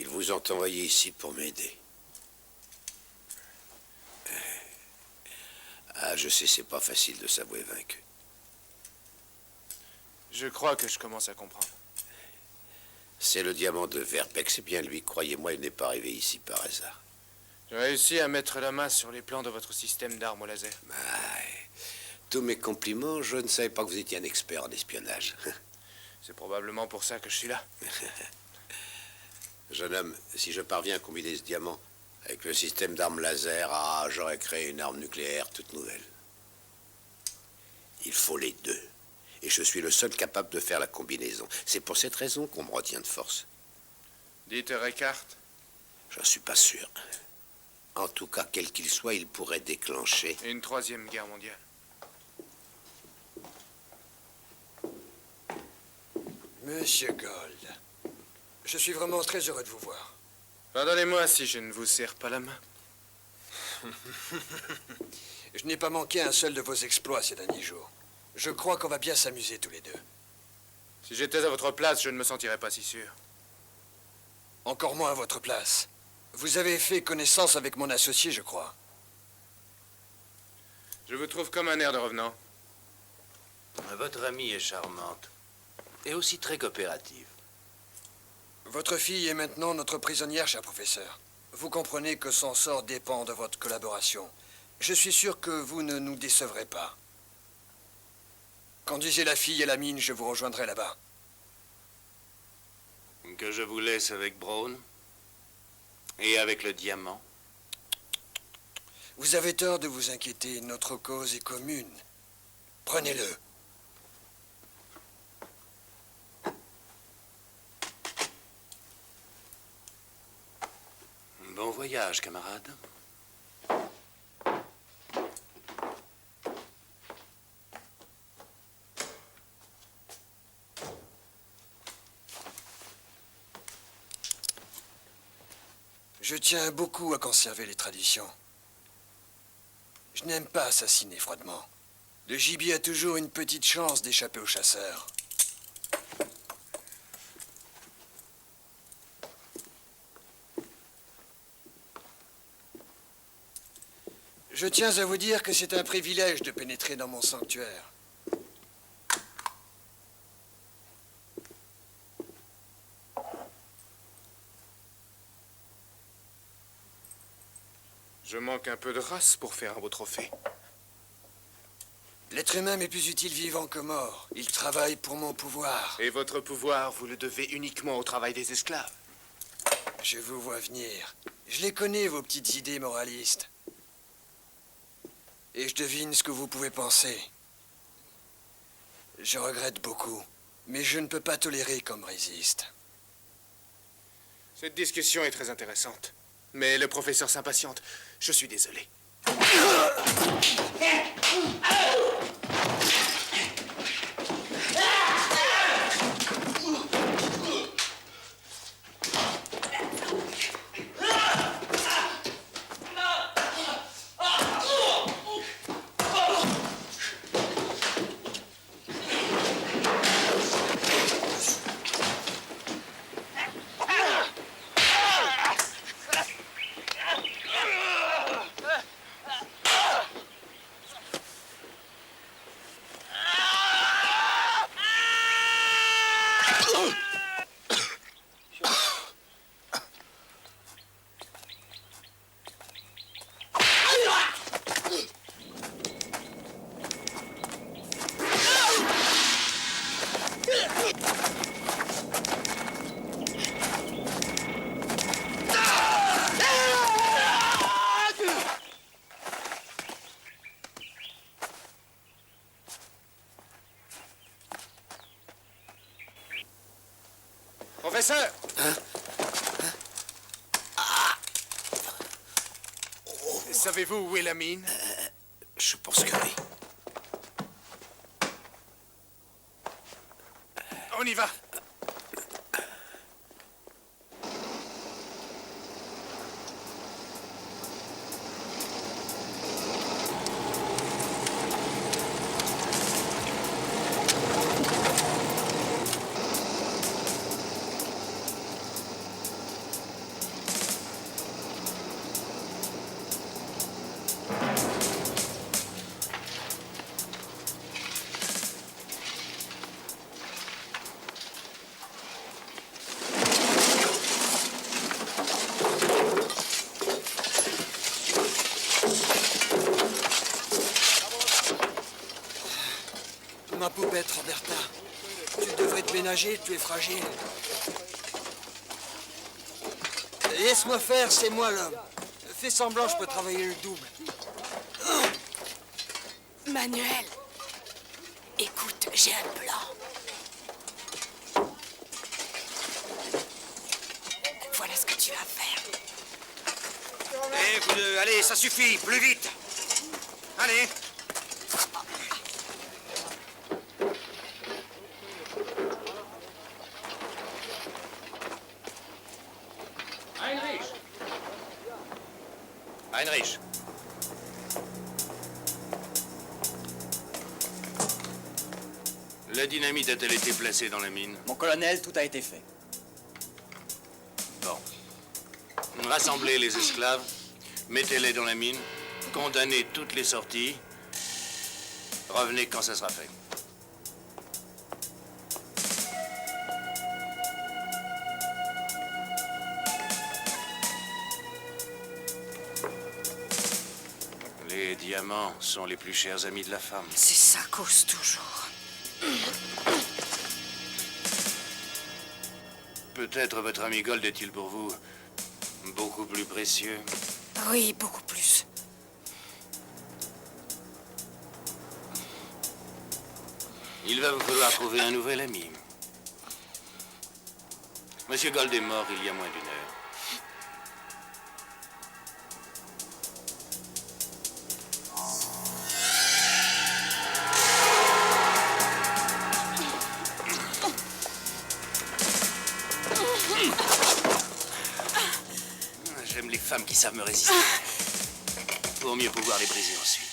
Ils vous ont envoyé ici pour m'aider. Ah, je sais, c'est pas facile de s'avouer vaincu. je crois que je commence à comprendre. C'est le diamant de Verbeck, c'est bien lui. Croyez-moi, il n'est pas arrivé ici par hasard. J'ai réussi à mettre la main sur les plans de votre système d'armes au laser. Tous mes compliments, je ne savais pas que vous étiez un expert en espionnage. C'est probablement pour ça que je suis là. Jeune homme, si je parviens à combiner ce diamant avec le système d'armes laser, j'aurais créé une arme nucléaire toute nouvelle. Il faut les deux. Et je suis le seul capable de faire la combinaison. C'est pour cette raison qu'on me retient de force. Dites Eckhart. J'en suis pas sûr. En tout cas, quel qu'il soit, il pourrait déclencher une troisième guerre mondiale. Monsieur Gold, je suis vraiment très heureux de vous voir. Pardonnez-moi si je ne vous serre pas la main. Je n'ai pas manqué un seul de vos exploits ces derniers jours. Je crois qu'on va bien s'amuser tous les deux. Si j'étais à votre place, je ne me sentirais pas si sûr. Encore moins à votre place. Vous avez fait connaissance avec mon associé, je crois. Je vous trouve comme un air de revenant. Votre amie est charmante. Et aussi très coopérative. Votre fille est maintenant notre prisonnière, cher professeur. Vous comprenez que son sort dépend de votre collaboration. Je suis sûr que vous ne nous décevrez pas. Conduisez la fille à la mine, je vous rejoindrai là-bas. Que je vous laisse avec Braun et avec le diamant. Vous avez tort de vous inquiéter, notre cause est commune. Prenez-le. Bon voyage, camarade. Je tiens beaucoup à conserver les traditions. Je n'aime pas assassiner froidement. Le gibier a toujours une petite chance d'échapper aux chasseurs. Je tiens à vous dire que c'est un privilège de pénétrer dans mon sanctuaire. Je manque un peu de race pour faire un beau trophée. L'être humain m'est plus utile vivant que mort. Il travaille pour mon pouvoir. Et votre pouvoir, vous le devez uniquement au travail des esclaves. Je vous vois venir. Je les connais, vos petites idées moralistes. Et je devine ce que vous pouvez penser. Je regrette beaucoup, mais je ne peux pas tolérer qu'on me résiste. Cette discussion est très intéressante. Mais le professeur s'impatiente. Je suis désolé. Professeur! Savez-vous où est la mine? Je pense que oui. On y va! Ma poupette, Roberta. Tu devrais te ménager, tu es fragile. Laisse-moi faire, c'est moi l'homme. Fais semblant, je peux travailler le double. Manuel, écoute, j'ai un plan. Voilà ce que tu vas faire. Eh, vous deux, allez, ça suffit, plus vite. Allez. Heinrich. La dynamite a-t-elle été placée dans la mine? Mon colonel, tout a été fait. Bon. Rassemblez les esclaves, mettez-les dans la mine, condamnez toutes les sorties. Revenez quand ça sera fait. Les diamants sont les plus chers amis de la femme. C'est ça cause toujours. Peut-être votre ami Gold est-il pour vous beaucoup plus précieux? Oui, beaucoup plus. Il va vous falloir trouver un nouvel ami. Monsieur Gold est mort il y a moins d'une heure. J'aime les femmes qui savent me résister. Pour mieux pouvoir les briser ensuite.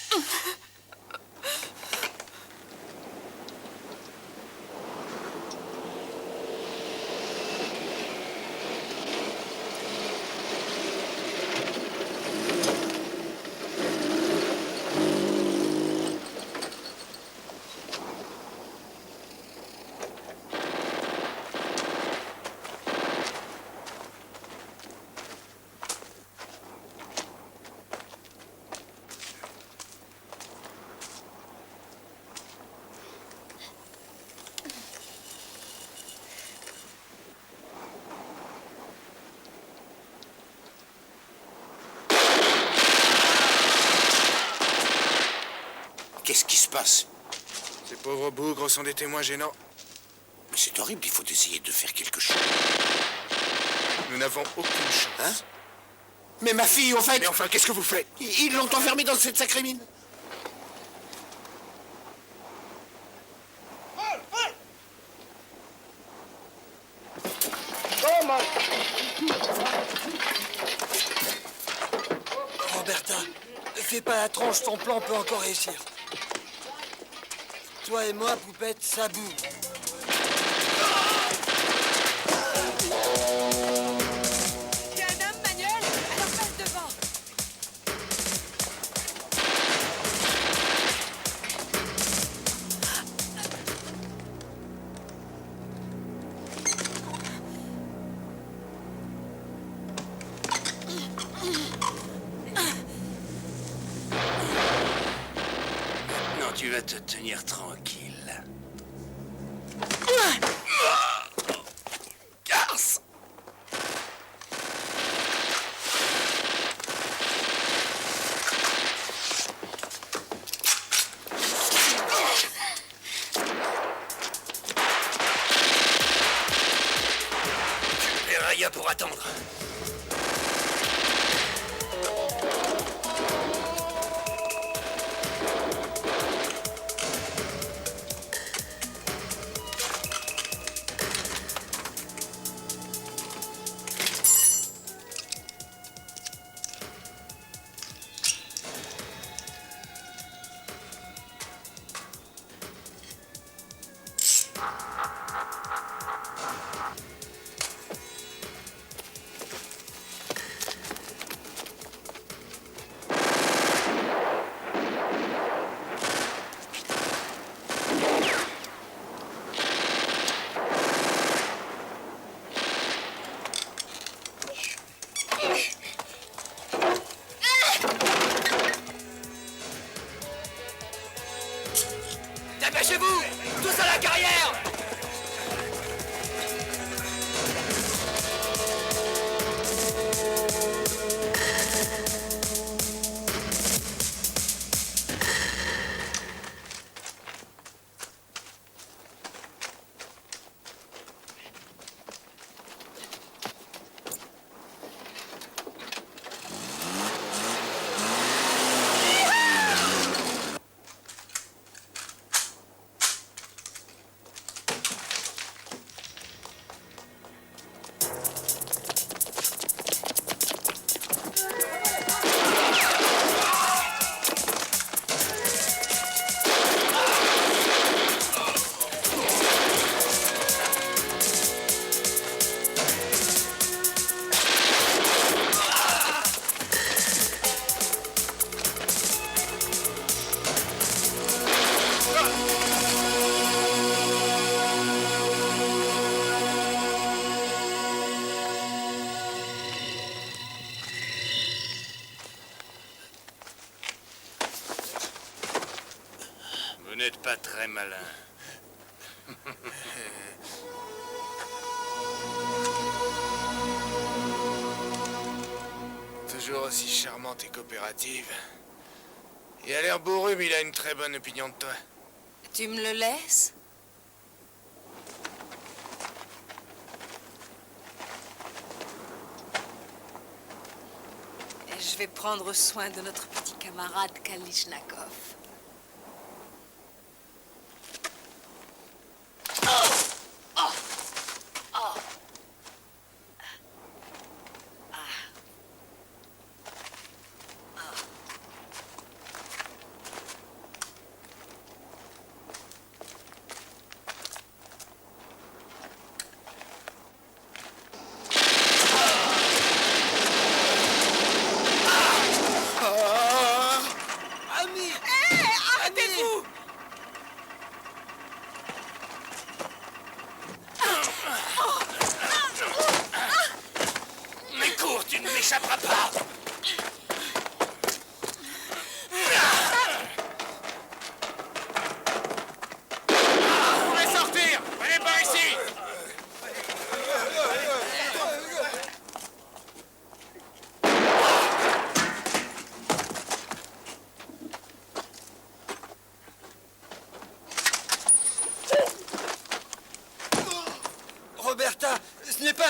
Qu'est-ce qui se passe? Ces pauvres bougres sont des témoins gênants. Mais c'est horrible, il faut essayer de faire quelque chose. Nous n'avons aucune chance. Hein? Mais ma fille, en fait... Mais enfin, qu'est-ce que vous faites? Ils l'ont enfermée dans cette sacrée mine. Roberta, fais pas la tronche, ton plan peut encore réussir. Toi et moi, poupette, ça boue. Il y a un homme, Manuel. Alors passe devant. Non, tu vas te tenir tranquille. Garce! Tu paieras rien pour attendre. Dépêchez-vous! Tous à la carrière! Vous n'êtes pas très malin. Toujours aussi charmante et coopérative. Il a l'air bourru, mais il a une très bonne opinion de toi. Tu me le laisses? Et je vais prendre soin de notre petit camarade Kalishnikov. Ami!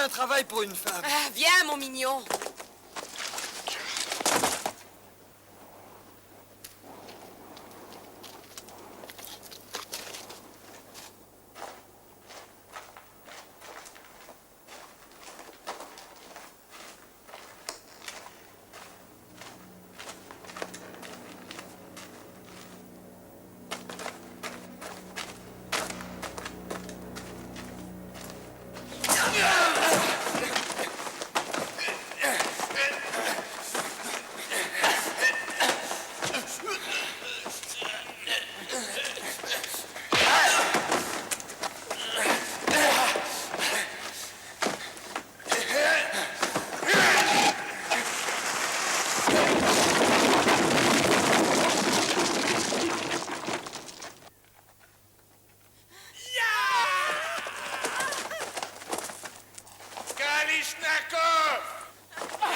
un travail pour une femme. Ah, viens, mon mignon.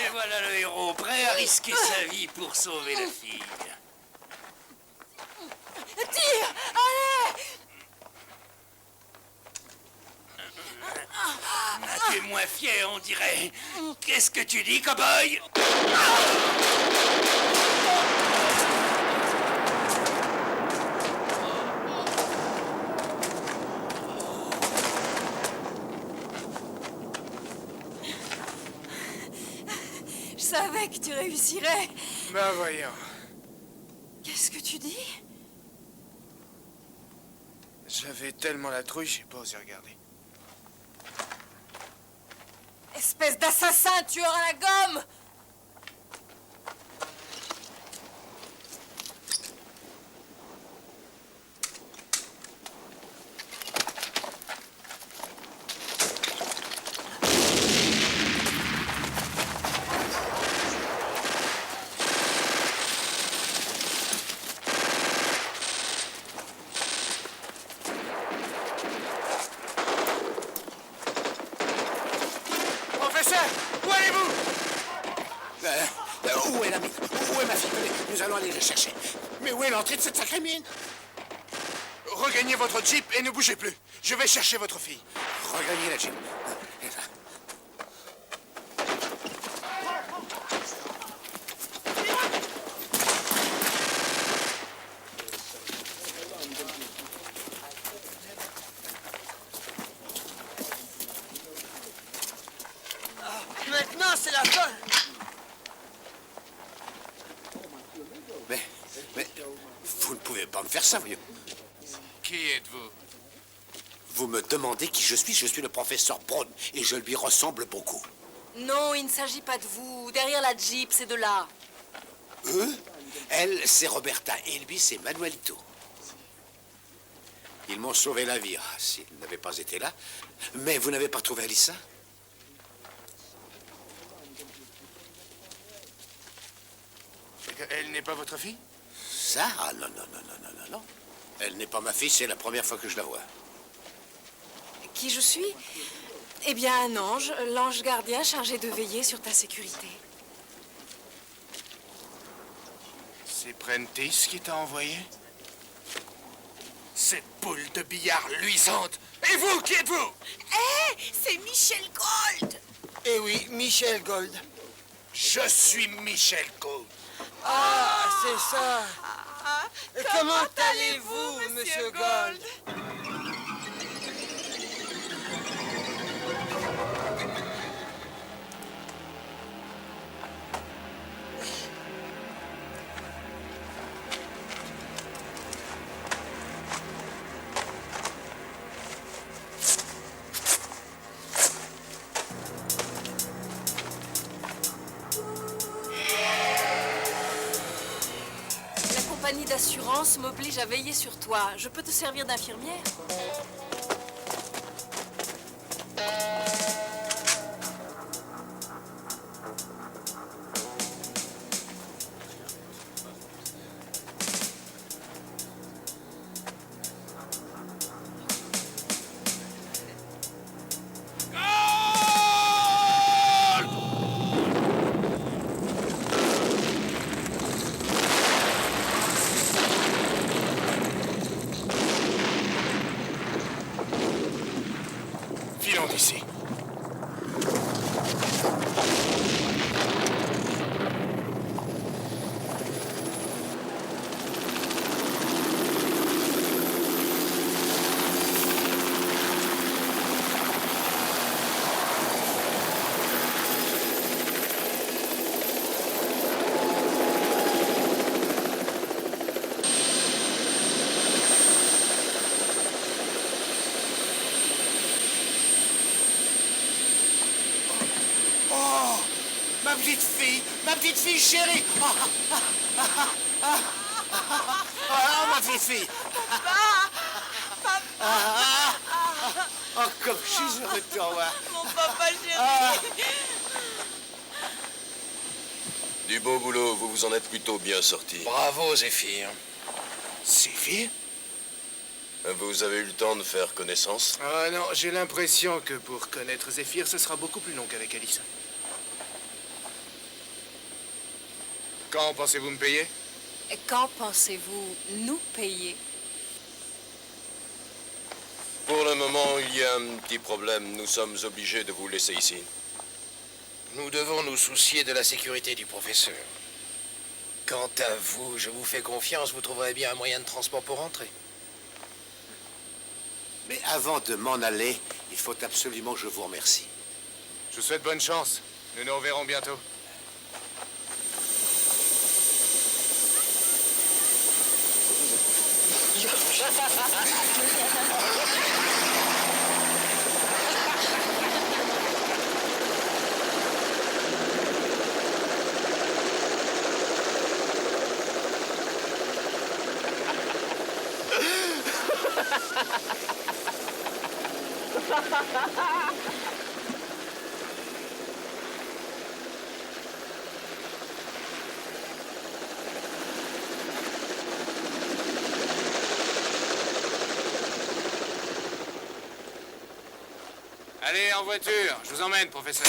Et voilà le héros, prêt à risquer sa vie pour sauver la fille. Tire! Allez! Tu es moins fier, on dirait. Qu'est-ce que tu dis, cow-boy? Je savais que tu réussirais. Ben voyons. Qu'est-ce que tu dis? J'avais tellement la trouille, j'ai pas osé regarder. Espèce d'assassin tueur à la gomme! Professeur, où allez-vous? Où est la mine? Où est ma fille? Venez, nous allons aller la chercher. Mais où est l'entrée de cette sacrée mine? Regagnez votre jeep et ne bougez plus. Je vais chercher votre fille. Regagnez la jeep. Maintenant, c'est la fin. Mais, vous ne pouvez pas me faire ça, voyons. Qui êtes-vous? Vous me demandez qui je suis le professeur Brown, et je lui ressemble beaucoup. Non, il ne s'agit pas de vous. Derrière la Jeep, c'est de là. Eux? Elle, c'est Roberta, et lui, c'est Manuelito. Ils m'ont sauvé la vie, s'ils n'avaient pas été là. Mais vous n'avez pas trouvé Alissa? Elle n'est pas votre fille? Ça? Ah, non. Elle n'est pas ma fille, c'est la première fois que je la vois. Qui je suis? Eh bien, un ange, l'ange gardien chargé de veiller sur ta sécurité. C'est Prentice qui t'a envoyé? Cette boule de billard luisante! Et vous, qui êtes-vous? C'est Michel Gold! Eh oui, Michel Gold. Je suis Michel Gold. Ah, c'est ça. Et comment allez-vous, monsieur Gold? La compagnie d'assurance m'oblige à veiller sur toi. Je peux te servir d'infirmière? Filons d'ici. Ma petite fille chérie. Oh, ma petite fille. Oh, comme je suis heureux de te revoir. Mon papa chéri. Du beau boulot, vous vous en êtes plutôt bien sorti. Bravo, Zéphyr. Zéphyr? Vous avez eu le temps de faire connaissance? Ah non, j'ai l'impression que pour connaître Zéphyr, ce sera beaucoup plus long qu'avec Alice. Quand pensez-vous me payer? Quand pensez-vous nous payer? Pour le moment, il y a un petit problème. Nous sommes obligés de vous laisser ici. Nous devons nous soucier de la sécurité du professeur. Quant à vous, je vous fais confiance, vous trouverez bien un moyen de transport pour rentrer. Mais avant de m'en aller, il faut absolument que je vous remercie. Je vous souhaite bonne chance. Nous nous reverrons bientôt. Allez, en voiture. Je vous emmène, professeur.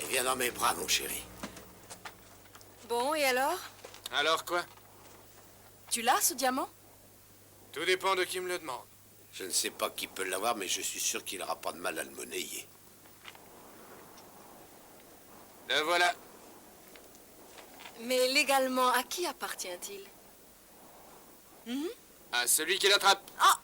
Viens dans mes bras, mon chéri. Bon, et alors? Alors quoi? Tu l'as, ce diamant? Tout dépend de qui me le demande. Je ne sais pas qui peut l'avoir, mais je suis sûr qu'il n'aura pas de mal à le monnayer. Le voilà. Mais légalement, à qui appartient-il? À celui qui l'attrape. Ah!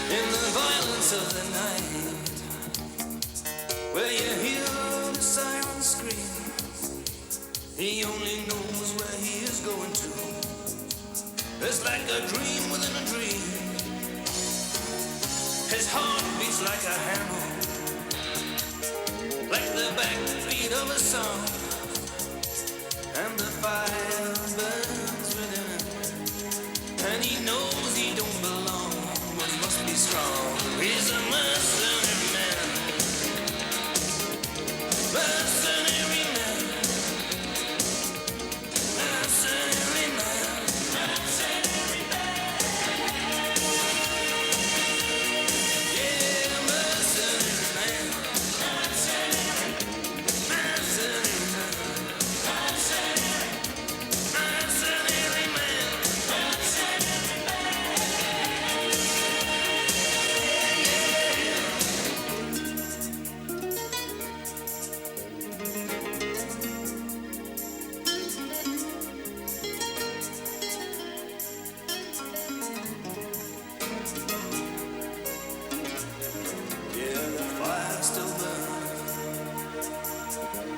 In the violence of the night, where you hear the siren scream, he only knows where he is going to. It's like a dream within a dream. His heart beats like a hammer, like the backbeat of a song, and the fire burns within him, and he knows he don't belong. He must be strong. He's a mercenary man. Mercenary man. Mercenary man. Mercenary man. Yeah, mercenary man. Mercenary. Mercenary man. Mercenary. Mercenary man. Mercenary man.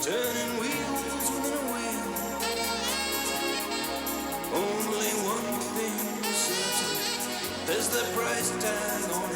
Turning wheels within a wheel. Only one thing certain, there's the price tag on